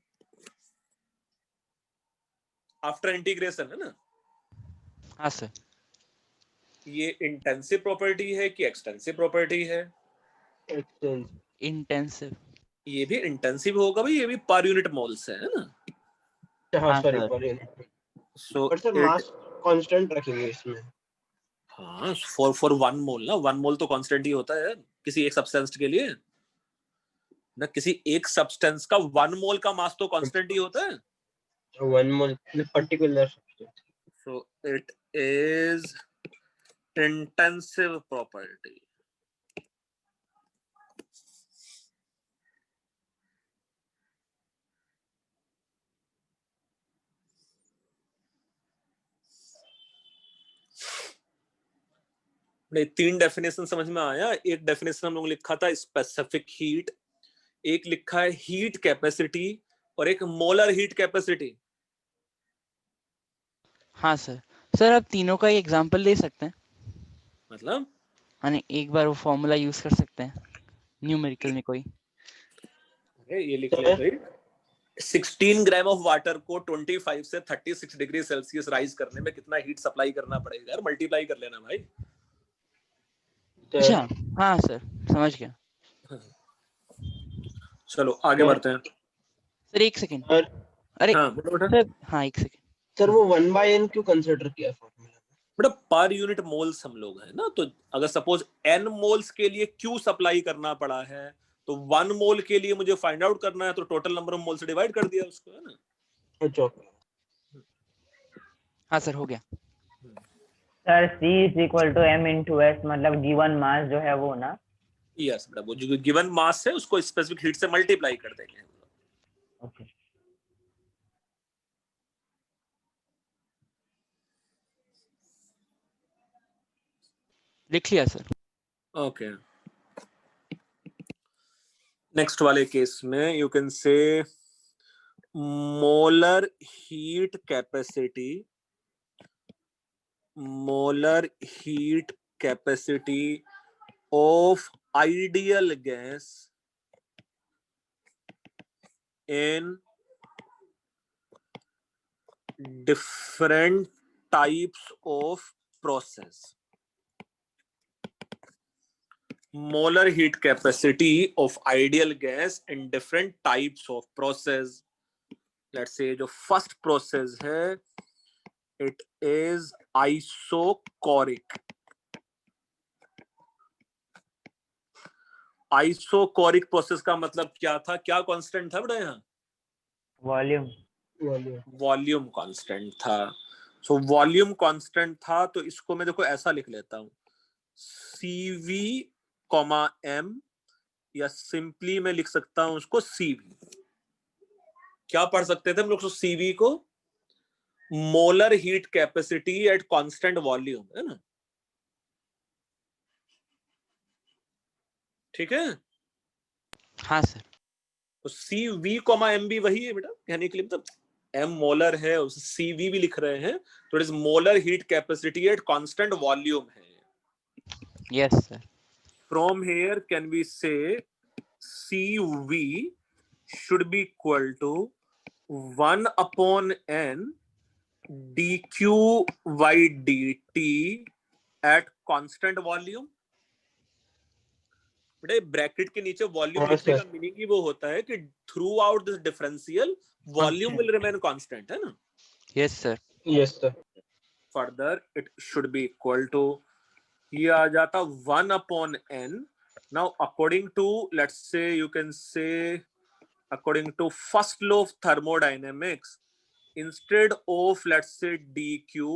after integration, है ना। हाँ सर। ये इंटेंसिव प्रॉपर्टी है कि एक्सटेंसिव प्रॉपर्टी है? इंटेंसिव। ये भी इंटेंसिव होगा भाई, ये भी पर यूनिट मोल्स है ना। हाँ हाँ sorry sir. Per unit. So per sir mass constant रखेंगे इसमें। हाँ फॉर 1 मोल ना, 1 मोल तो कांस्टेंट ही होता है किसी एक सब्सटेंस के लिए ना, किसी एक सब्सटेंस का 1 मोल का मास तो कांस्टेंट ही होता है। 1 mole particular substance. So it is intensive property. नहीं, 3 डेफिनेशन समझ में आया। एक डेफिनेशन हम लोग लिखा था स्पेसिफिक हीट, एक लिखा है हीट कैपेसिटी, और एक मोलर हीट कैपेसिटी। हाँ सर। सर आप तीनों का एग्जांपल दे सकते हैं, मतलब यानी एक बार वो फॉर्मूला यूज कर सकते हैं न्यूमेरिकल में कोई। ये लिख लेते हैं, 16 ग्राम ऑफ वाटर को 25 से 36 डिग्री सेल्सियस राइज करने में कितना हीट सप्लाई करना पड़ेगा यार, मल्टीप्लाई कर लेना भाई। अच्छा हाँ सर समझ गया। चलो आगे बढ़ते हैं। सर एक सेकंड, सर अरे हाँ बेटा सर हाँ एक सेकंड। सर वो 1/n क्यों कंसीडर किया फॉर्मूला में? बेटा पर यूनिट मोल्स हम लोग है ना, तो अगर सपोज n मोल्स के लिए Q सप्लाई करना पड़ा है तो 1 मोल के लिए मुझे फाइंड आउट करना है, तो टोटल नंबर ऑफ मोल से डिवाइड कर दिया उसको, है ना। अच्छा हाँ सर हो गया। Sir C is equal to m into S, मतलब गिवन मास जो है वो ना। यस बेटा, वो जो गिवन मास है उसको स्पेसिफिक हीट से मल्टीप्लाई कर देंगे। ओके लिख लिया सर। ओके नेक्स्ट वाले केस में यू कैन से molar heat capacity, molar heat capacity of ideal gas in different types of process. Molar heat capacity of ideal gas in different types of process. Let's say जो first process है, it is isochoric. Isochoric process का मतलब क्या था, क्या कांस्टेंट था बेटा यहाँ? वॉल्यूम। वॉल्यूम कांस्टेंट था। सो वॉल्यूम कांस्टेंट था, तो इसको मैं देखो ऐसा लिख लेता हूँ, CV, M, या सिंपली मैं लिख सकता हूँ उसको CV। क्या पढ़ सकते थे हम लोग CV को? Molar heat capacity at constant volume, है ना। ठीक है हाँ सर। तो CV, M भी वही है बेटा, कहने के लिए मतलब M मोलर है, उस CV भी लिख रहे हैं, तो it is molar heat capacity at constant volume है। Yes sir. From here can we say CV should be equal to 1/n dq by dt at constant volume। बेटा ब्रैकेट के नीचे वॉल्यूम लिखने का मीनिंग ही वो होता है कि throughout this differential volume will remain constant, है ना। Yes sir. Yes sir. Further it should be equal to, ये आ जाता 1/n। Now according to, let's say you can say according to first law of thermodynamics, instead of let's say dq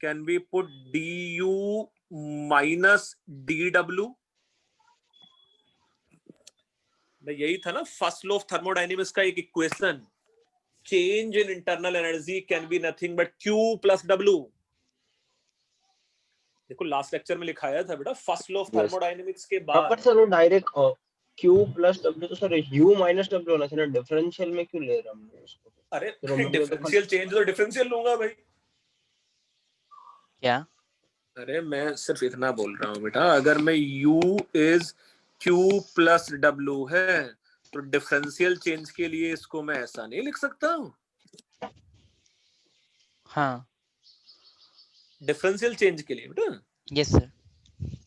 can be put du minus dw। यही था ना फर्स्ट लॉ ऑफ थर्मोडायनेमिक्स का एक equation, change in internal energy can be nothing but Q plus W। देखो लास्ट लेक्चर में लिखाया था बेटा, फर्स्ट लॉ ऑफ थर्मोडायनेमिक्स के बाद। पर सर वो डायरेक्ट Q प्लस W, तो सर U माइनस W होना चाहिए ना, डिफरेंशियल में क्यों ले रहा हूं उसको? अरे डिफरेंशियल चेंज तो डिफरेंशियल लूंगा भाई। क्या? अरे मैं सिर्फ इतना बोल रहा हूँ बेटा, अगर मैं U is Q plus W है तो डिफरेंशियल चेंज के लिए इसको मैं ऐसा नहीं लिख सकता हूँ। हाँ डिफरेंशियल चेंज के लिए बेटा। Yes sir.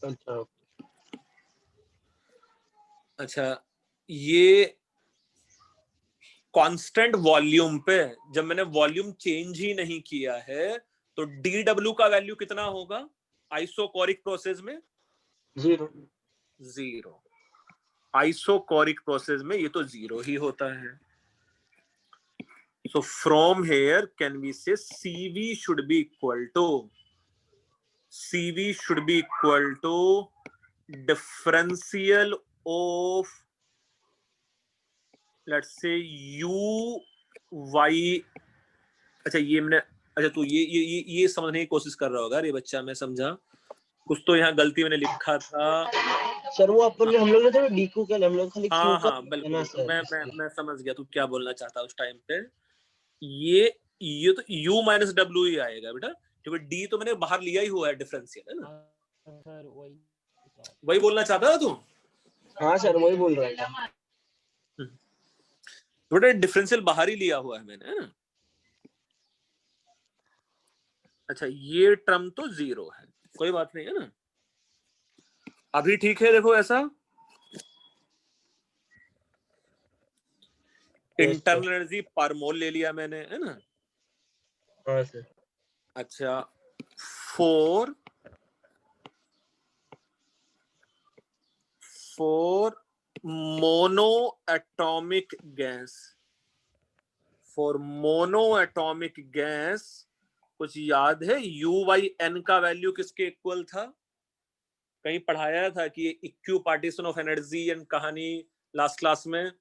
अच्छा अच्छा ये कांस्टेंट वॉल्यूम पे, जब मैंने वॉल्यूम चेंज ही नहीं किया है, तो dW का वैल्यू कितना होगा आइसोकोरिक प्रोसेस में? 0। 0। आइसोकोरिक प्रोसेस में ये तो 0 ही होता है। So from here can we say CV should be equal to differential of, let's say, u y। अच्छा ये मैंने, अच्छा तू ये समझने की कोशिश कर रहा होगा, अरे बच्चा मैं समझा, कुछ तो यहाँ गलती मैंने लिखा था। सर वो अपन ने हम लोग ने तो डीक्यू किया, हम लोग खाली क्यू का हाँ बिल्कुल, ना सर। मैं समझ गया तू क्या बोलना चाहता उस टाइम पे। ये तो u माइनस डब्ल्यू ही आएगा बेटा, क्योंकि डी तो मैंने बाहर लिया ही हुआ है, डिफरेंशियल है ना। सर वही बोलना चाहता था तू? हाँ सर वही बोल रहा था। बेटा डिफरेंशियल बाहर ही लिया हुआ है मैंने, है ना। अच्छा ये टर्म तो 0 है, कोई बात नहीं है ना, अभी ठीक है। देखो ऐसा इंटरनल एनर्जी पर मोल ले लिया मैंने, है ना। हाँ सर। अच्छा फोर मोनो एटॉमिक गैस, कुछ याद है U/N का वैल्यू किसके इक्वल था? कहीं पढ़ाया था कि इक्यू पार्टीशन ऑफ एनर्जी एंड कहानी लास्ट क्लास में।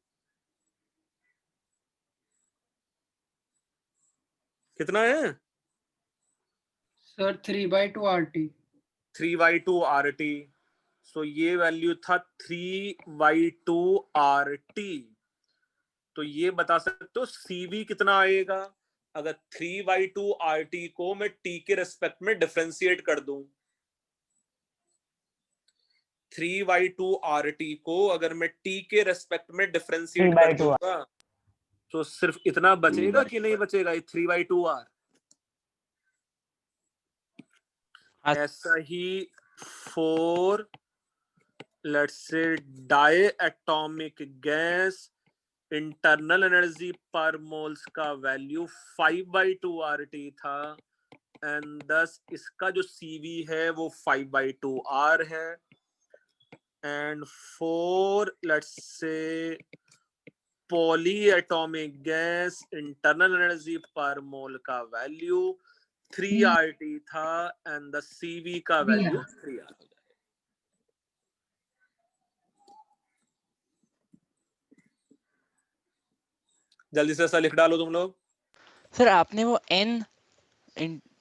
कितना है सर 3/2 RT। 3/2 RT। सो ये वैल्यू था 3/2 RT। तो ये बता सकते हो CV कितना आएगा अगर 3/2 RT को मैं T के रेस्पेक्ट में डिफरेंशिएट कर दूं। 3/2 RT को अगर मैं T के रेस्पेक्ट में डिफरेंशिएट कर दूंगा तो सिर्फ इतना बचेगा कि नहीं बचेगा, ये 3/2 R। ऐसा ही for let's say diatomic gas, internal energy per moles का वैल्यू 5/2 RT था, एंड thus इसका जो CV है वो 5/2 R है। And for let's say polyatomic gas, internal energy per mole का वैल्यू 3 RT था, एंड द CV का वैल्यू 3 R हो जाएगा। जल्दी से ऐसा लिख डालो तुम लोग। सर आपने वो n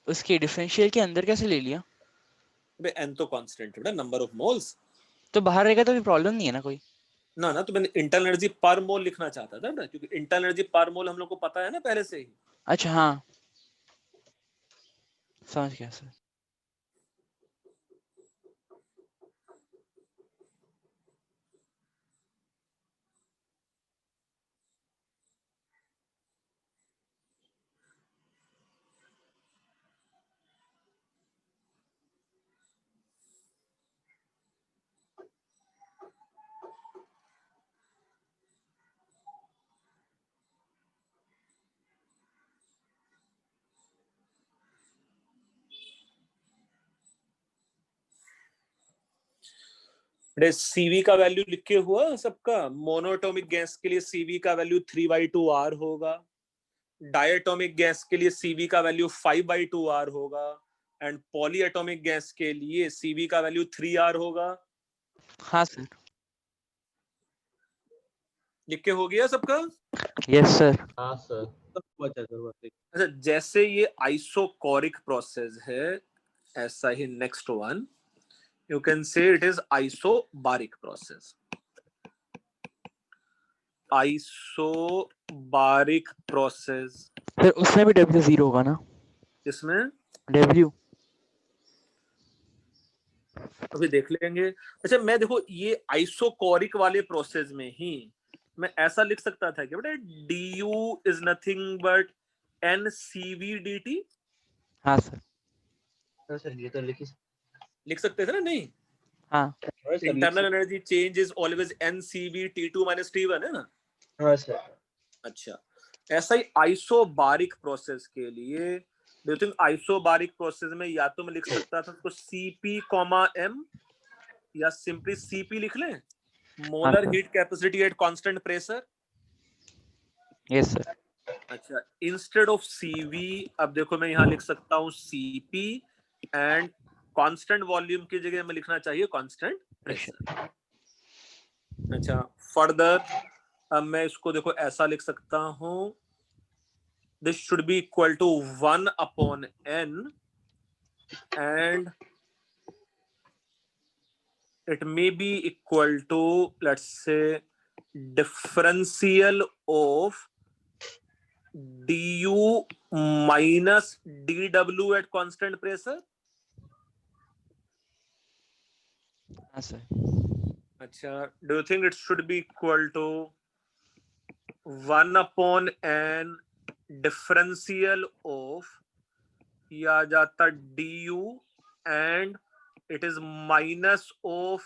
उसके डिफरेंशियल के अंदर कैसे ले लिया? बे n तो कांस्टेंट है बेटा, नंबर ऑफ मोल्स। तो बाहर रहेगा तो भी प्रॉब्लम नहीं है ना कोई? ना तो मैंने इंटरनल एनर्जी पर मोल लिखना चाहता था ना, क्योंकि इंटरनल एनर्जी पर मोल हम लोग को पता है ना पहले से ही। अच्छा हाँ समझ गया सर। CV का वैल्यू लिख के हुआ सबका। मोनोएटॉमिक गैस के लिए CV का वैल्यू 3/2 R होगा, डायटॉमिक गैस के लिए CV का वैल्यू 5/2 R होगा, एंड पॉलीएटॉमिक गैस के लिए CV का वैल्यू 3 R होगा। हाँ सर। लिख के हो गया सबका? Yes sir. हाँ सर। अच्छा जैसे ये आइसोकोरिक प्रोसेस है, ऐसा ही next one you can say it is isobaric process। isobaric process सर उसमें भी W 0 होगा ना? इसमें W अभी देख लेंगे। अच्छा मैं देखो ये आइसोकोरिक वाले प्रोसेस में ही मैं ऐसा लिख सकता था कि बेटा du is nothing but NCV/dt। हाँ सर। सर ये तो लिख सकते थे ना? नहीं हाँ हाँ सर लिख इंटरनल सकते energy change is always NCV T2 - T1 है ना? हाँ सर अच्छा, ऐसा ही आइसोबारिक प्रोसेस के लिए do you think isobaric process में या तो मैं लिख सकता था तो CP, M या सिंपली CP लिख लें, molar sir. Heat capacity at constant pressure. Yes sir. अच्छा, इंस्टेड ऑफ CV अब देखो मैं यहाँ लिख सकता हूँ CP एंड कांस्टेंट वॉल्यूम की जगह में लिखना चाहिए कांस्टेंट प्रेशर। अच्छा, फर्दर अब मैं इसको देखो ऐसा लिख सकता हूँ, this should be equal to 1/n and it may be equal to, let's say, differential of du minus dw at constant pressure. हाँ सर। अच्छा, do you think it should be equal to 1/n differential of या जाता du and it is minus of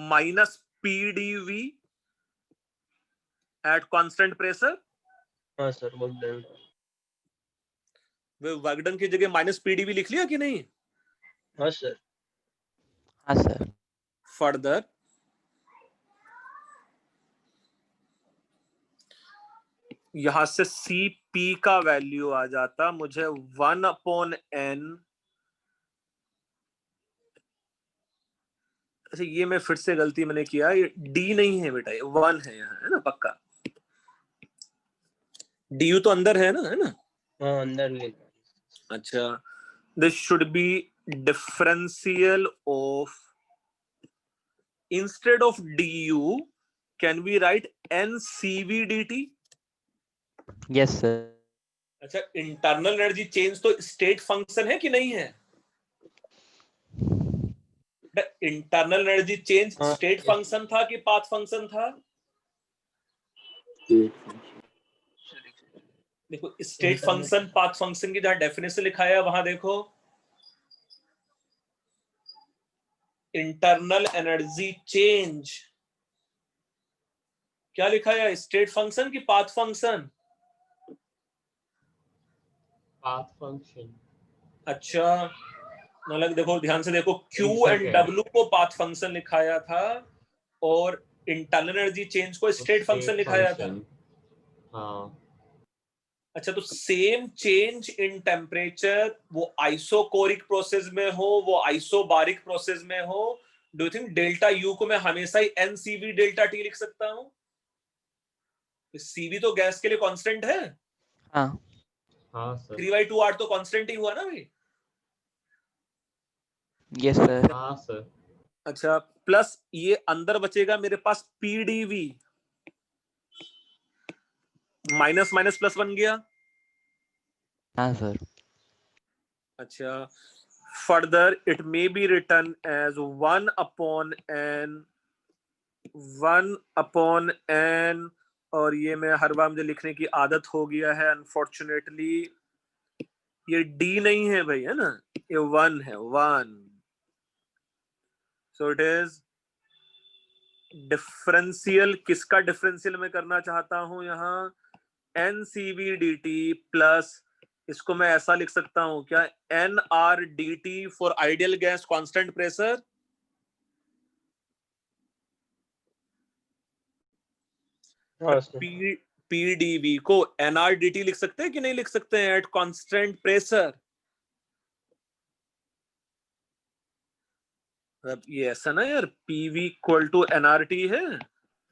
minus PdV at constant pressure? हाँ सर वर्क डन। वे वर्क डन की जगह माइनस PdV लिख लिया कि नहीं? हाँ सर। हाँ सर। फर्दर यहां से CP का वैल्यू आ जाता मुझे 1/n। अच्छा, ये मैं फिर से गलती मैंने किया, ये D नहीं है बेटा, ये 1 है यहाँ, है ना पक्का? DU तो अंदर है ना, है ना? हाँ अंदर भी। अच्छा, this should be differential of, instead of du can we write NCV dt? Yes sir. अच्छा, इंटरनल एनर्जी चेंज तो स्टेट फंक्शन है कि नहीं है? इंटरनल एनर्जी चेंज हाँ, स्टेट फंक्शन था कि पाथ फंक्शन था? देखो स्टेट फंक्शन पाथ फंक्शन की जहां डेफिनेशन लिखा है वहां देखो, इंटरनल एनर्जी चेंज क्या लिखा है, स्टेट फंक्शन की पाथ फंक्शन? Path function. अच्छा, मतलब देखो ध्यान से देखो, Q एक एंड second। W को पाथ फंक्शन लिखाया था और इंटरनल एनर्जी चेंज को स्टेट फंक्शन लिखाया था। हाँ अच्छा, तो सेम चेंज इन टेम्परेचर वो आइसोकोरिक प्रोसेस में हो, वो आइसोबारिक प्रोसेस में हो, do you think delta U को मैं हमेशा ही NCV डेल्टा T लिख सकता हूं? CV तो गैस के लिए कांस्टेंट है। हाँ हाँ सर। 3/2R तो कांस्टेंट ही हुआ ना भाई? Yes sir. हाँ सर। अच्छा, प्लस ये अंदर बचेगा मेरे पास PdV, माइनस माइनस प्लस बन गया। हाँ सर। अच्छा, further it may be written as 1/n और ये मैं हर बार मुझे लिखने की आदत हो गया है अनफॉर्चुनेटली, ये D नहीं है भाई, है ना, ये 1 है, 1। सो इट इज डिफरेंशियल, किसका डिफरेंशियल मैं करना चाहता हूं यहाँ, NCV dt प्लस इसको मैं ऐसा लिख सकता हूं क्या, NR dt for ideal gas constant pressure. हाँ सर। PdV को NR dt लिख सकते हैं कि नहीं लिख सकते हैं एट कांस्टेंट प्रेशर? अब ये ऐसा ना यार, PV इक्वल टू NRT है,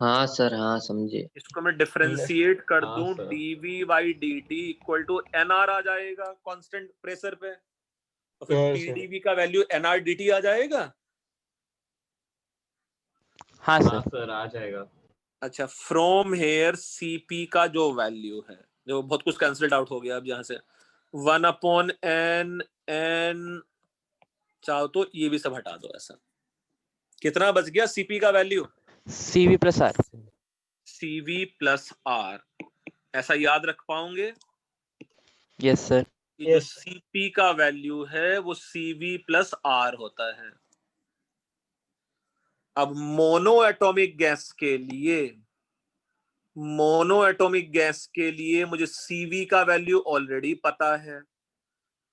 हाँ सर हाँ समझे। इसको मैं डिफरेंशिएट कर हाँ दूं sir. dV/dt equal to NR आ जाएगा कांस्टेंट प्रेशर पे, और फिर हाँ सर। PdV का वैल्यू NR dt आ जाएगा। हाँ हाँ सर। सर आ जाएगा। अच्छा, फ्रॉम हेयर CP का जो वैल्यू है, जो बहुत कुछ कैंसिल्ड आउट हो गया अब यहाँ से, 1/n चाहो तो ये भी सब हटा दो, ऐसा कितना बच गया CP का value, CV plus R। CV plus R, ऐसा याद रख पाओगे? Yes sir. कि जो CP का वैल्यू है वो CV प्लस R होता है। अब मोनो एटॉमिक गैस के लिए मुझे CV का वैल्यू ऑलरेडी पता है,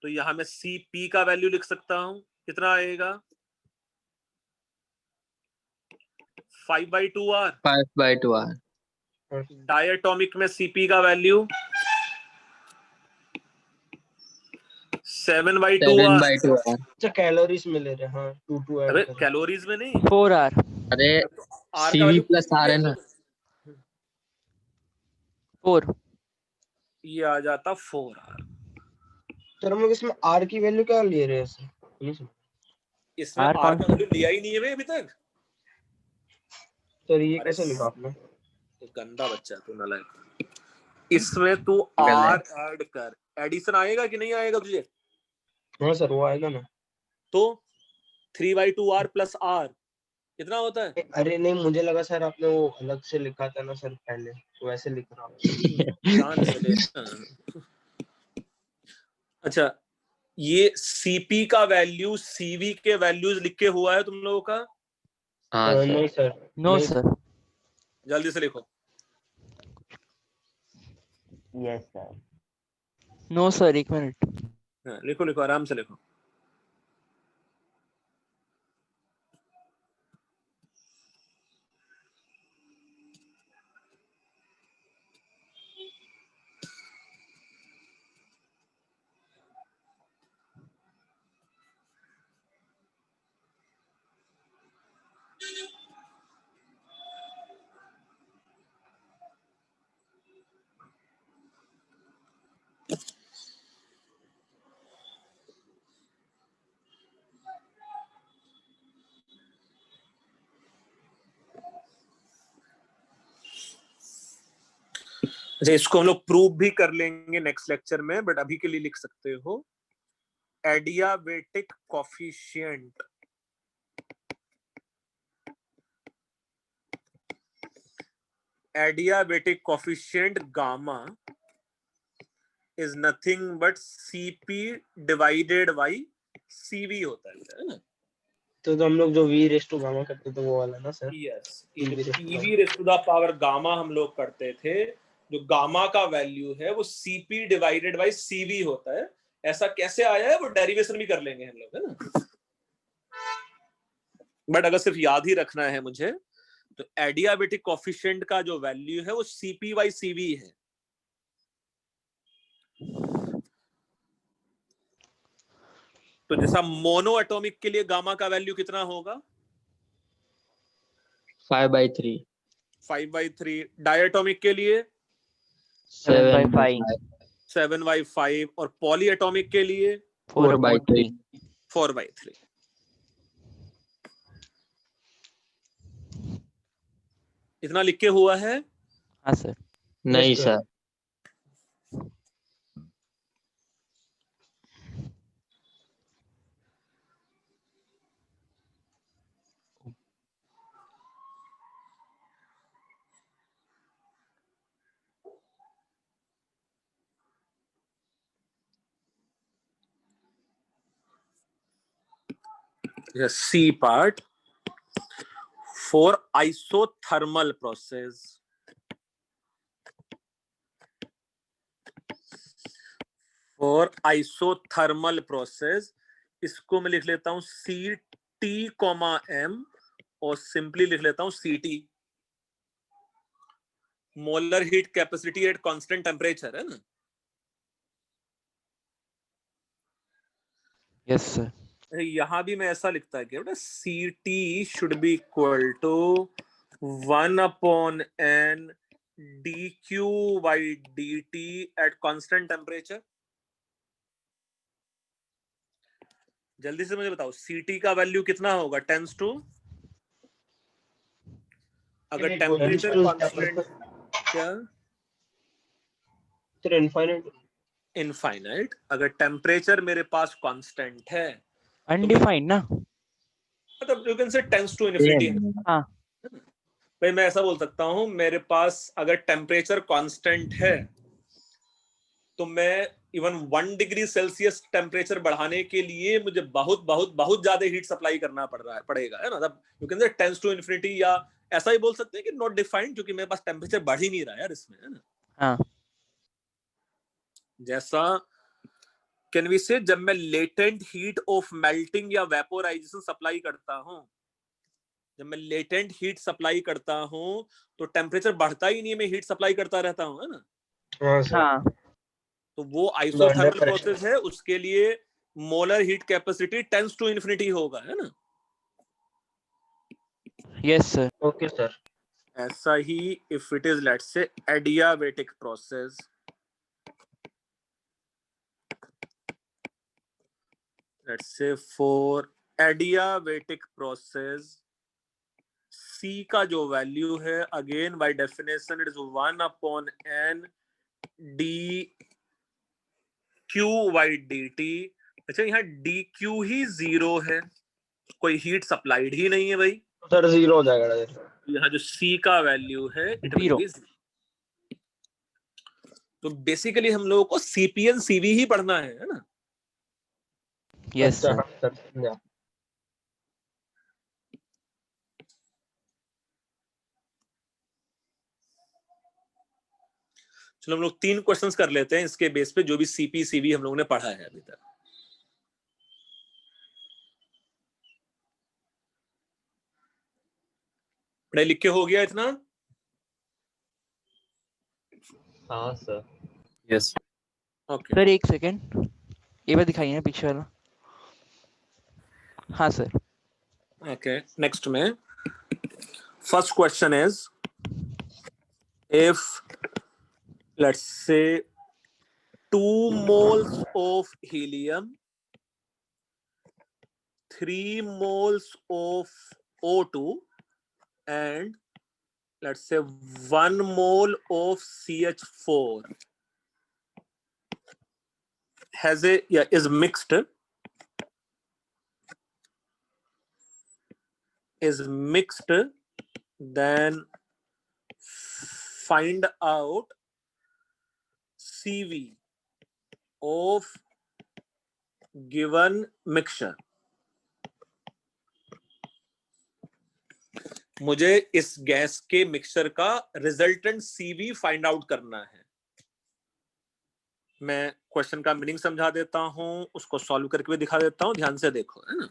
तो यहां मैं CP का वैल्यू लिख सकता हूं। कितना आएगा? 5/2R। 5/2R। डायटोमिक में CP का वैल्यू 7/2R। 7/2R। अच्छा कैलोरीज में ले रहे हैं, हाँ 2 ऐड अबे करें। कैलोरीज में नहीं, 4R। अरे तो R का CV वैल्यू प्लस R है ना। 4। ये आ जाता 4R। सर हम लोग इसमें R की वैल्यू क्या ले रहे हैं सर? नहीं समझ। इसमें R R कौन का सा? वैल्यू लिया ही नहीं है बे अभी तक। सर ये अरे कैसे लिखा आपने? गंदा बच्चा तू, नालायक। इसमें तू R गलत। ऐड कर, एडिशन आएगा कि नहीं आएगा तुझे? हाँ सर वो आएगा ना। तो 3/2R प्लस R कितना होता है? अरे नहीं मुझे लगा सर आपने वो अलग से लिखा था ना सर पहले, तो वैसे लिख रहा हूँ। ध्यान से ले। अच्छा, ये CP का वैल्यू CV के वैल्यूज लिख के हुआ है तुम लोगों का? हाँ सर। नहीं सर। नो नहीं सर। जल्दी से लिखो। Yes sir. No sir, 1 minute. हाँ, लिखो लिखो, आराम से लिखो। अच्छा, इसको हम लोग प्रूव भी कर लेंगे नेक्स्ट लेक्चर में, बट अभी के लिए लिख सकते हो adiabatic coefficient. Adiabatic coefficient gamma is nothing but CP divided by CV होता है। तो हम लोग जो V रेस टू गामा करते थे वो वाला ना sir? Yes, PV raise to the power gamma हम लोग करते थे, जो गामा का वैल्यू है वो CP डिवाइडेड बाई CV होता है। ऐसा कैसे आया है वो डेरिवेशन भी कर लेंगे हम लोग, है ना। बट अगर सिर्फ याद ही रखना है मुझे, तो एडियाबेटिक कोफिशिएंट का जो वैल्यू है वो CP बाई CV है। तो जैसा मोनो एटॉमिक के लिए गामा का वैल्यू कितना होगा? 5/3। 5/3। डायटोमिक के लिए 7/5। 7/5 और पॉली एटॉमिक के लिए 4/3। 4/3। इतना लिख के हुआ है? हाँ सर। नहीं Yes, sir. C part for isothermal process. For isothermal process इसको मैं लिख लेता हूं CT, और सिंपली लिख लेता हूं CT, molar heat capacity at constant temperature, है ना। Yes sir. यहां भी मैं ऐसा लिखता है कि बेटा CT should be equal to 1/n dQ/dt at constant temperature. जल्दी से मुझे बताओ CT का वैल्यू कितना होगा? टेंस टू, अगर टेम्परेचर कांस्टेंट, क्या सर इनफाइनाइट। इनफाइनाइट। अगर टेम्परेचर मेरे पास कांस्टेंट है अनडिफाइंड ना। मतलब you can say tends to infinity. हाँ। भाई मैं ऐसा बोल सकता हूं, मेरे पास अगर टेम्परेचर कांस्टेंट है तो मैं इवन 1 डिग्री सेल्सियस टेम्परेचर बढ़ाने के लिए मुझे बहुत बहुत बहुत ज्यादा हीट सप्लाई करना पड़ेगा, है ना। मतलब you can say tends to infinity, या ऐसा ही बोल सकते हैं कि नॉट डिफाइंड, क्योंकि मेरे पास टेम्परेचर बढ़ ही नहीं रहा है यार इसमें, है ना। हाँ जैसा कैन वी से जब मैं लेटेंट हीट ऑफ मेल्टिंग या वेपोराइजेशन सप्लाई करता हूं, जब मैं लेटेंट हीट सप्लाई करता हूं तो टेम्परेचर बढ़ता ही नहीं है, मैं हीट सप्लाई करता रहता हूं, है ना। हाँ सर। हाँ तो वो अंडर आइसोथर्मल प्रेशर। प्रोसेस है, उसके लिए molar heat capacity tends to infinity होगा, है ना। Yes sir. Okay sir. ऐसा ही if it is let's say adiabatic process, let's say for adiabatic process C का जो वैल्यू है again by definition it is 1/n dq/dt। अच्छा यहाँ dq ही 0 है, कोई हीट सप्लाइड ही नहीं है भाई, सर 0 हो जाएगा सर। यहाँ जो C का वैल्यू है इट विल 0। बी 0। तो बेसिकली हम लोगों को CP and CV ही पढ़ना है ना। यस अच्छा सर। सर। या चलो हम लोग 3 क्वेश्चंस कर लेते हैं इसके बेस पे, जो भी CP CV हम लोगों ने पढ़ा है अभी तक। पढ़े लिख के हो गया इतना? हाँ सर। यस ओके सर एक सेकेंड, ये बार दिखाइए ना पीछे वाला। हाँ सर। ओके नेक्स्ट में first question is if let's say 2 moles of helium, 3 moles of O2 and let's say 1 mole of CH4 is mixed, then find out CV of given mixture। मुझे इस गैस के मिक्सचर का रिजल्टेंट CV फाइंड आउट करना है। मैं क्वेश्चन का मीनिंग समझा देता हूं, उसको सॉल्व करके भी दिखा देता हूं, ध्यान से देखो, है ना।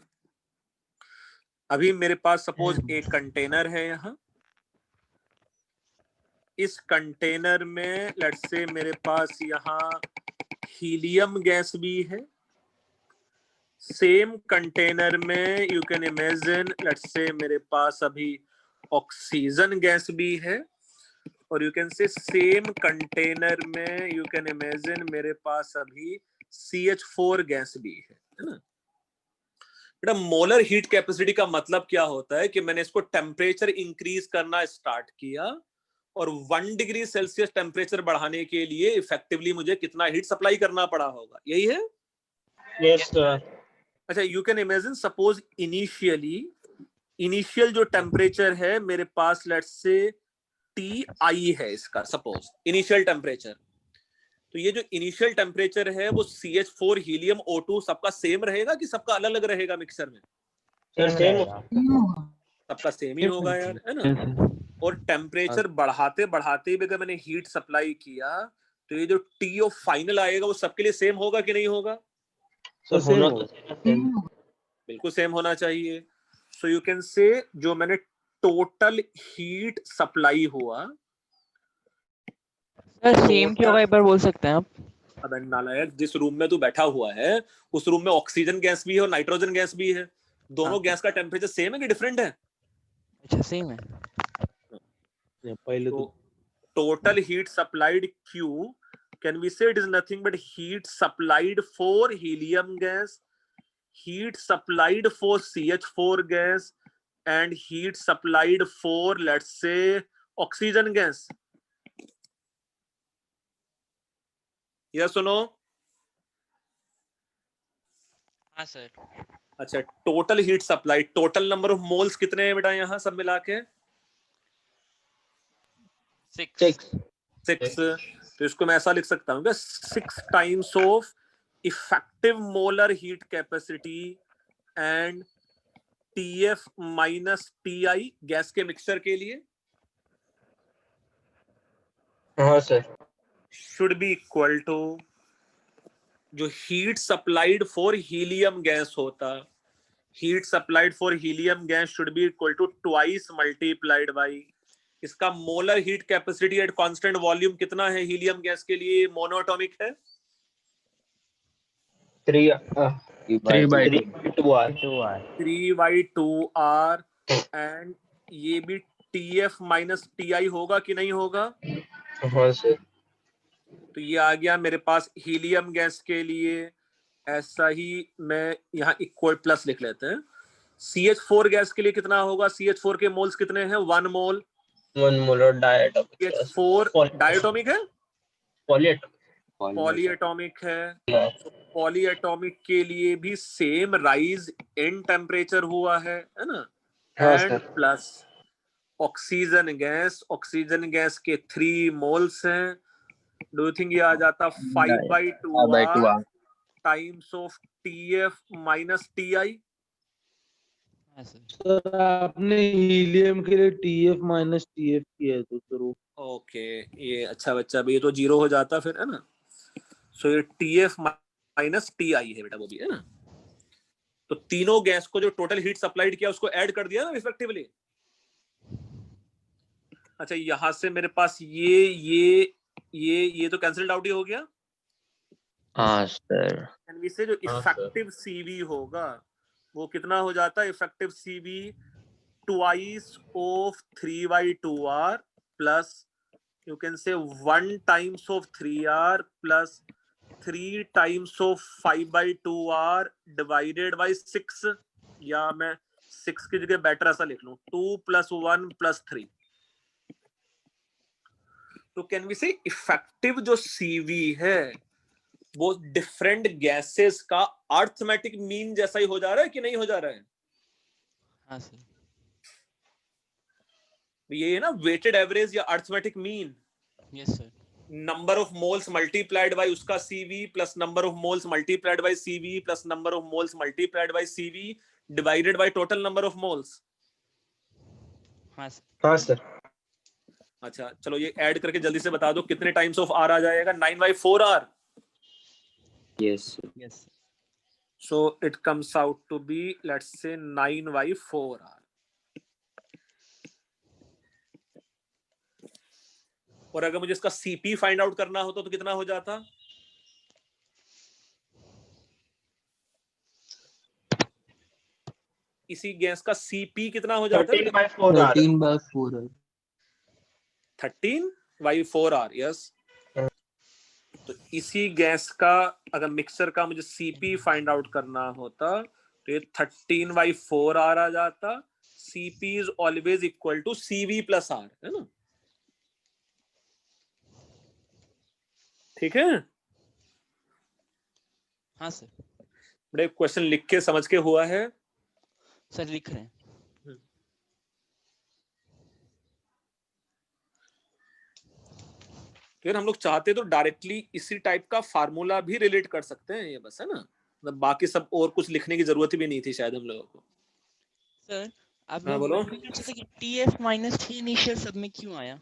अभी मेरे पास सपोज एक कंटेनर है यहाँ, इस कंटेनर में लेट्स से मेरे पास यहाँ हीलियम गैस भी है, सेम कंटेनर में you can imagine let's say मेरे पास अभी ऑक्सीजन गैस भी है, और यू कैन से सेम कंटेनर में यू कैन इमेजिन मेरे पास अभी CH4 गैस भी है ना। बेटा मोलर हीट कैपेसिटी का मतलब क्या होता है कि मैंने इसको टेम्परेचर इंक्रीज करना स्टार्ट किया, और 1 डिग्री सेल्सियस टेम्परेचर बढ़ाने के लिए इफेक्टिवली मुझे कितना हीट सप्लाई करना पड़ा होगा, यही है। Yes sir. अच्छा you can imagine suppose initial जो टेम्परेचर है मेरे पास लेट्स से Ti है इसका, सपोज इनिशियल टेम्परेचर। तो ये जो इनिशियल टेम्परेचर है वो CH4 हीलियम O2 सबका सेम रहेगा कि सबका अलग अलग रहेगा मिक्सचर में? सर सेम सबका सेम ही होगा यार, है ना। और टेम्परेचर बढ़ाते बढ़ाते भी अगर मैंने हीट सप्लाई किया तो ये जो T ऑफ फाइनल आएगा वो सबके लिए सेम होगा कि नहीं होगा? सर होना तो बिल्कुल सेम होना चाहिए। सो यू कैन से जो मैंने टोटल हीट सप्लाई हुआ, सर सेम क्यों होगा एक बार बोल सकते हैं आप? अब नालायक, जिस रूम में तू बैठा हुआ है उस रूम में ऑक्सीजन गैस भी है और नाइट्रोजन गैस भी है, दोनों गैस का टेम्परेचर सेम है कि डिफरेंट है? अच्छा सेम है। पहले तो total heat supplied Q can we say it is nothing but heat supplied for helium gas, heat supplied for CH4 gas and heat supplied for let's say oxygen gas। yes or no? हाँ सर। अच्छा total heat supply, total number of moles कितने हैं बेटा यहाँ सब मिला के? 6। 6। तो इसको मैं ऐसा लिख सकता हूँ 6 times of effective molar heat capacity and TF minus TI gas के मिक्सचर के लिए हाँ sir should be equal to जो heat supplied for helium gas होता, heat supplied for helium gas should be equal to twice multiplied by इसका molar heat capacity at constant volume कितना है हीलियम गैस के लिए, मोनोएटॉमिक है 3/2R 3/2R एंड ये भी TF माइनस TI होगा कि नहीं होगा? हाँ सर तो ये आ गया मेरे पास हीलियम गैस के लिए। ऐसा ही मैं यहाँ इक्वल प्लस लिख लेते हैं। CH4 गैस के लिए कितना होगा? CH4 के मोल्स कितने हैं? 1 मोल। 1 मोलर डायटोमिक CH4 डायटोमिक है, पॉलीएटोमिक पॉलीएटॉमिक है। पॉलीएटॉमिक के लिए भी सेम राइज इन टेम्परेचर हुआ है ना? हाँ and sir plus oxygen gas के 3 मोल्स हैं। डू यू थिंक ये आ जाता 5/2R times of TF minus TI? हाँ सर। सर आपने हीलियम के लिए TF माइनस TF किया है तो सर वो ओके ये अच्छा बच्चा भी, ये तो 0 हो जाता फिर है ना। सो ये TF माइनस TI है बेटा, वो भी है ना। तो तीनों गैस को जो टोटल हीट सप्लाइड किया उसको ऐड कर दिया ना रिस्पेक्टिवली। अच्छा यहां से मेरे पास ये तो कैंसिल्ड आउट ही हो गया। हाँ सर एंड इससे जो इफेक्टिव CV होगा वो कितना हो जाता है? Effective CV twice of 3/2R plus you can से 1 times of 3R plus 3 times of 5/2R divided by 6, या मैं 6 की जगह बेटर ऐसा लिख लूं 2 + 1 + 3। तो कैन वी से इफेक्टिव जो CV है वो डिफरेंट गैसेस का अर्थमेटिक मीन जैसा ही हो जा रहा है कि नहीं हो जा रहा है? हाँ सर। ये है ना वेटेड एवरेज या arithmetic mean. Yes sir. Number of moles multiplied by उसका CV plus number of moles multiplied by CV plus number of moles multiplied by CV divided by total number of moles. हाँ सर। हाँ सर अच्छा चलो ये ऐड करके जल्दी से बता दो कितने टाइम्स ऑफ R आ जाएगा? 9/4R। Yes yes. So it comes out to be let's say 9/4R. और अगर मुझे इसका CP फाइंड आउट करना होता तो कितना हो जाता? इसी गैस का CP कितना हो जाता? 13/4R 13/4 13/4R yes. तो इसी गैस का अगर मिक्सर का मुझे CP फाइंड आउट करना होता तो ये 13/4R आ जाता। CP is always equal to CV plus R, है ना? ठीक है। हाँ सर। बड़े क्वेश्चन लिख के समझ के हुआ है सर लिख रहे हैं। फिर हम लोग चाहते तो डायरेक्टली इसी टाइप का फार्मूला भी रिलेट कर सकते हैं, ये बस है ना, मतलब बाकी सब और कुछ लिखने की जरूरत भी नहीं थी शायद हम लोगों को। सर आप हाँ, लोग बोलो। पूछ रहे थे कि TF माइनस T इनिशियल सब में क्यों आया?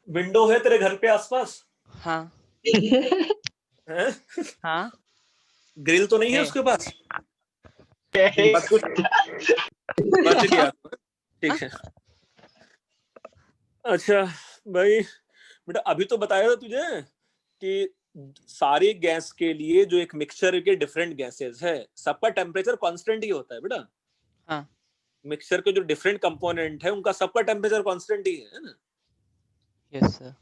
विंडो है तेरे घर पे आसपास? हाँ। हैं? हाँ। ग्रिल तो नहीं है है। उसके पास? बस कुछ बच गया। ठीक है। अच्छा भाई बेटा अभी तो बताया था तुझे कि सारे गैस के लिए जो एक मिक्सचर के डिफरेंट गैसेस है सबका टेम्परेचर कांस्टेंट ही होता है बेटा। हाँ। मिक्सचर के जो डिफरेंट कंपोनेंट है उनका सबका टेम्परेचर कांस्टेंट ही है ना। Yes sir.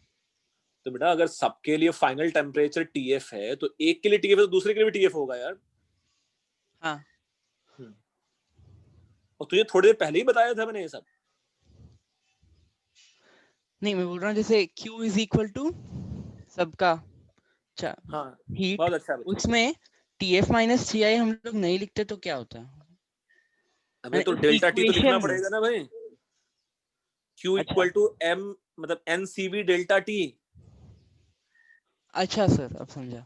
तो बेटा अगर सबके लिए फाइनल टेम्परेचर TF है तो एक के लिए TF है तो दूसरे के लिए भी TF होगा यार। हाँ। और तुझे थोड़ी देर पहले ही बताया था मैंने ये सब। नहीं मैं बोल रहा हूँ जैसे Q इज इक्वल टू सबका हाँ हीट, बहुत अच्छा बच्चा। उसमें TF माइनस TI हम लोग नहीं लिखते तो क्या होता है? अबे तो डेल्टा T तो लिखना पड़ेगा ना भाई। Q अच्छा। इक्वल टू M मतलब NCV डेल्टा T। अच्छा सर, अब समझा।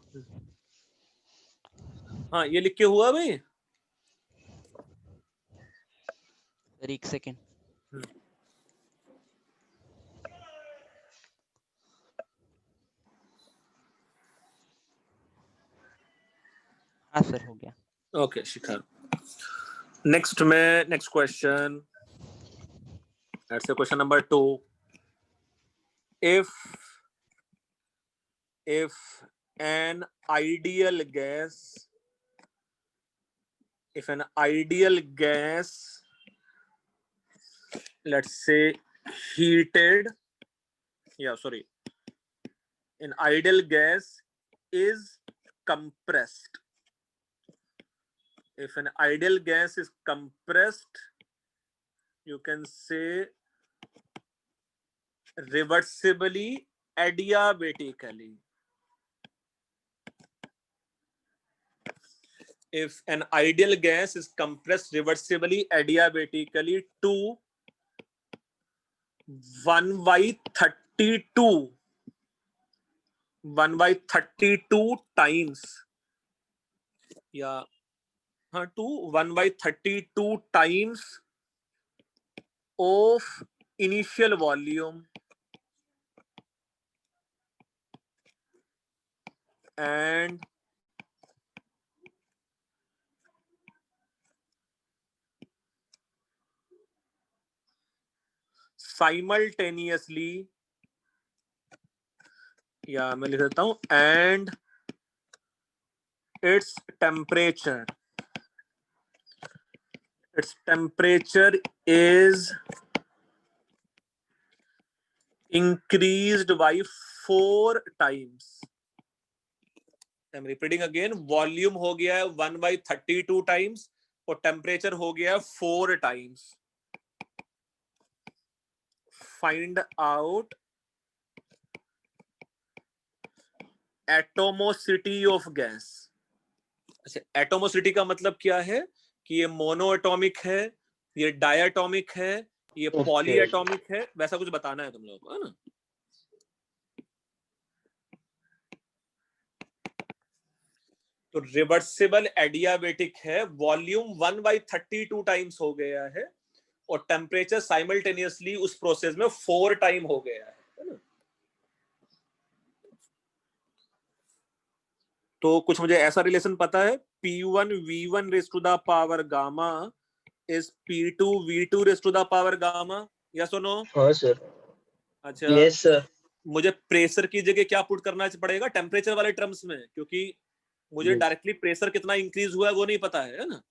हाँ, ये लिख के हुआ भाई। सर एक सेकेंड। हाँ सर, हो गया। Okay Shikhar, next question, let's say question number 2. If an ideal gas, let's say heated, an ideal gas is compressed. If an ideal gas is compressed, you can say reversibly adiabatically. If an ideal gas is compressed reversibly adiabatically to 1/32 times, to 1/32 times of initial volume and simultaneously, मैं लिख देता हूं, and its temperature is increased by 4 times. I'm repeating again, volume हो गया है 1/32 टाइम्स और टेम्परेचर हो गया है 4 times. Find out atomicity of gas. अच्छा, एटोमोसिटी का मतलब क्या है कि ये मोनोएटॉमिक है, ये डायटॉमिक है, ये पॉलीएटॉमिक है, वैसा कुछ बताना है तुम लोगों को, है ना. तो रिवर्सिबल एडियाबेटिक है, वॉल्यूम 1/32 टाइम्स हो गया है और टेम्परेचर साइमल्टेनियसली उस प्रोसेस में 4 टाइम हो गया है ना. तो कुछ मुझे ऐसा रिलेशन पता है, P1 V1 raise to the power gamma is P2 V2 raise to the power gamma. Yes और नो? हाँ सर. अच्छा, यस सर. मुझे प्रेशर की जगह क्या पुट करना पड़ेगा टेम्परेचर वाले टर्म्स में, क्योंकि मुझे डायरेक्टली प्रेशर कितना इंक्रीज हुआ है वो नहीं पता है ना.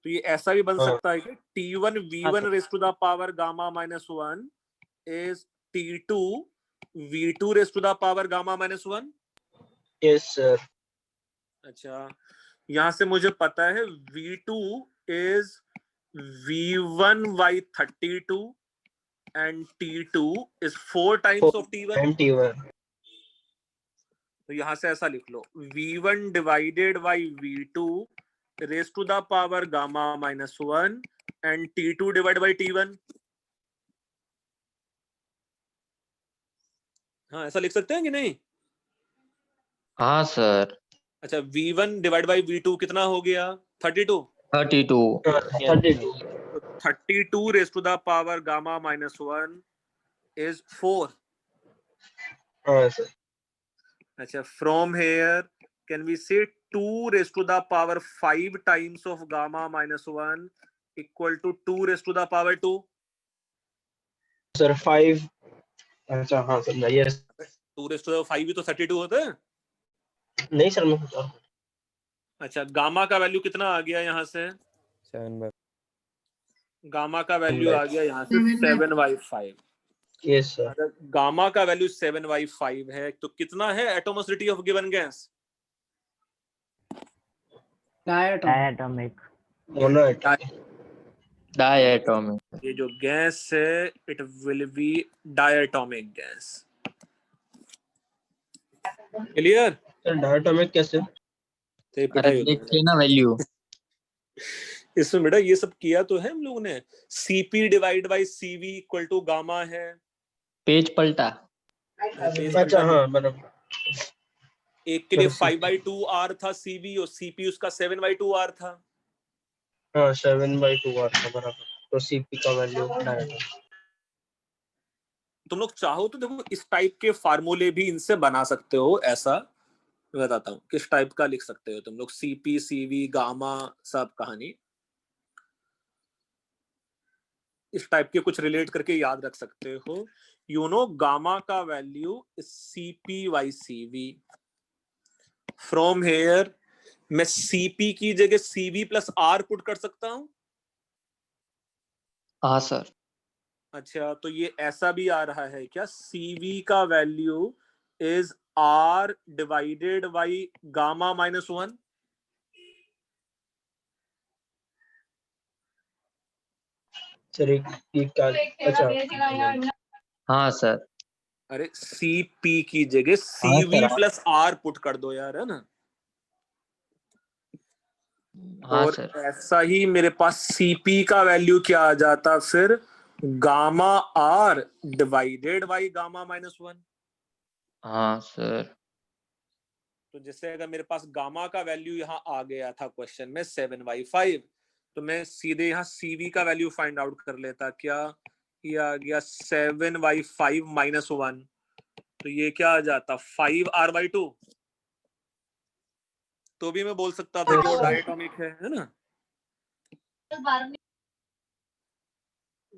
तो ये ऐसा भी बन सकता है कि T1 V1 raise to the power gamma -1 is T2 V2 raise to the power gamma -1. Yes sir. अच्छा, यहां से मुझे पता है V2 is V1/32 and T2 is 4 times of T1. And T1. तो यहां से ऐसा लिख लो, V1 divided by V2 raised to the power gamma -1 and T2 divided by T1. हाँ, ऐसा लिख सकते हैं कि नहीं? हाँ सर. अच्छा, V1 divided by V2 कितना हो गया? 32. 32. 32. 32 raised to the power gamma -1 is 4. हाँ सर. अच्छा, from here can we say 2 raised to the power 5 times of gamma -1 equal to 2 raised to the power 2. Sir 5. अच्छा हाँ sir. Yes. 2 raised to the 5 भी तो 32 होता है. नहीं सर, मैं पूछा. अच्छा, गामा का वैल्यू कितना आ गया यहाँ से? 7/5. गामा का वैल्यू आ गया यहाँ से 7/5. Yes sir. अगर गामा का वैल्यू 7/5 है तो कितना है atomicity of given gas? Diatomic. Diatomic. ये जो गैस है it will be diatomic gas. Clear? Sir diatomic कैसे? अरे देखिए ना वैल्यू. इसमें बेटा ये सब किया तो है हम लोगों ने। CP divide by CV equal to gamma है। पेज पलटा। पेज अच्छा पलटा नहीं। हाँ बराबर। एक के लिए फिर 5/2R था CV और CP उसका 7/2R था। हाँ 7/2R था बराबर। तो CP का वैल्यू डायरेक्ट। तुम लोग चाहो तो देखो इस टाइप के फार्मूले भी इनसे बना सकते हो। ऐसा मैं बताता हूँ किस टाइप का लिख सकते हो तुम लोग। CP CV गामा सब कहानी इस टाइप के कुछ रिलेट करके याद रख सकते हो। यू नो गामा का वैल्यू CP/CV। फ्रॉम हेयर मैं CP की जगह CV प्लस R पुट कर सकता हूं। हाँ सर। अच्छा तो ये ऐसा भी आ रहा है क्या? CV का value is R divided by gamma -1। Sir एक का अच्छा हाँ सर। अरे CP की जगह हाँ CV sir. Plus R put कर दो यार, है ना। हाँ और सर। ऐसा ही मेरे पास CP का वैल्यू क्या आ जाता फिर? Gamma R divided by gamma -1। हाँ सर। तो जैसे अगर मेरे पास गामा का वैल्यू यहाँ आ गया था क्वेश्चन में 7/5, तो मैं सीधे यहाँ CV का वैल्यू फाइंड आउट कर लेता। क्या ये आ गया 7/5 -1, तो ये क्या आ जाता 5R/2। तो भी मैं बोल सकता था कि वो डायटोमिक है ना।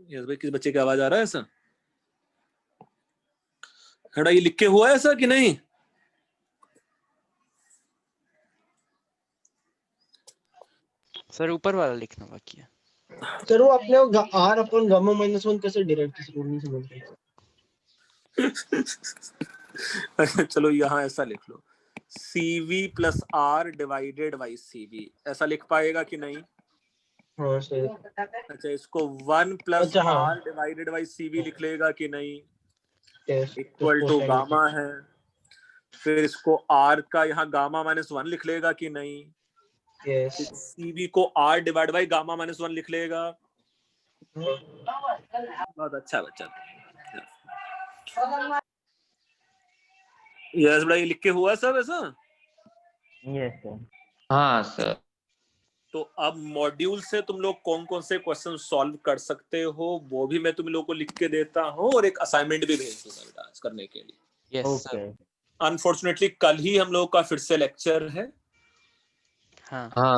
यस भाई, किस बच्चे की आवाज आ रहा है ऐसा? हेड़ा ये लिख के हुआ है ऐसा कि नहीं? सर ऊपर वाला लिखना बाकी है। सर वो अपने R अपन गामा -1 कैसे डायरेक्ट इस रूल नहीं समझ रहे। चलो यहाँ ऐसा लिख लो, CV plus R divided by CV। ऐसा लिख पाएगा कि नहीं? हाँ सर। अच्छा इसको 1 प्लस अच्छा हाँ R डिवाइडेड बाई CV लिख लेगा कि नहीं? यस। इक्वल टू गामा है। फिर इसको R का यहाँ गामा -1 लिख लेगा कि नहीं? यस। CV को R डिवाइड बाई गामा -1 लिख लेगा। बहुत अच्छा बच्चा। यस बड़ा, ये लिख के हुआ सब ऐसा? Yes sir. हाँ सर। तो अब मॉड्यूल से तुम लोग कौन कौन से क्वेश्चन सॉल्व कर सकते हो वो भी मैं तुम लोग को लिख के देता हूँ, और एक असाइनमेंट भी भेज दूंगा बेटा आज करने के लिए। Yes okay. सर। अनफॉर्चुनेटली कल ही हम लोग का फिर से लेक्चर है। हाँ हाँ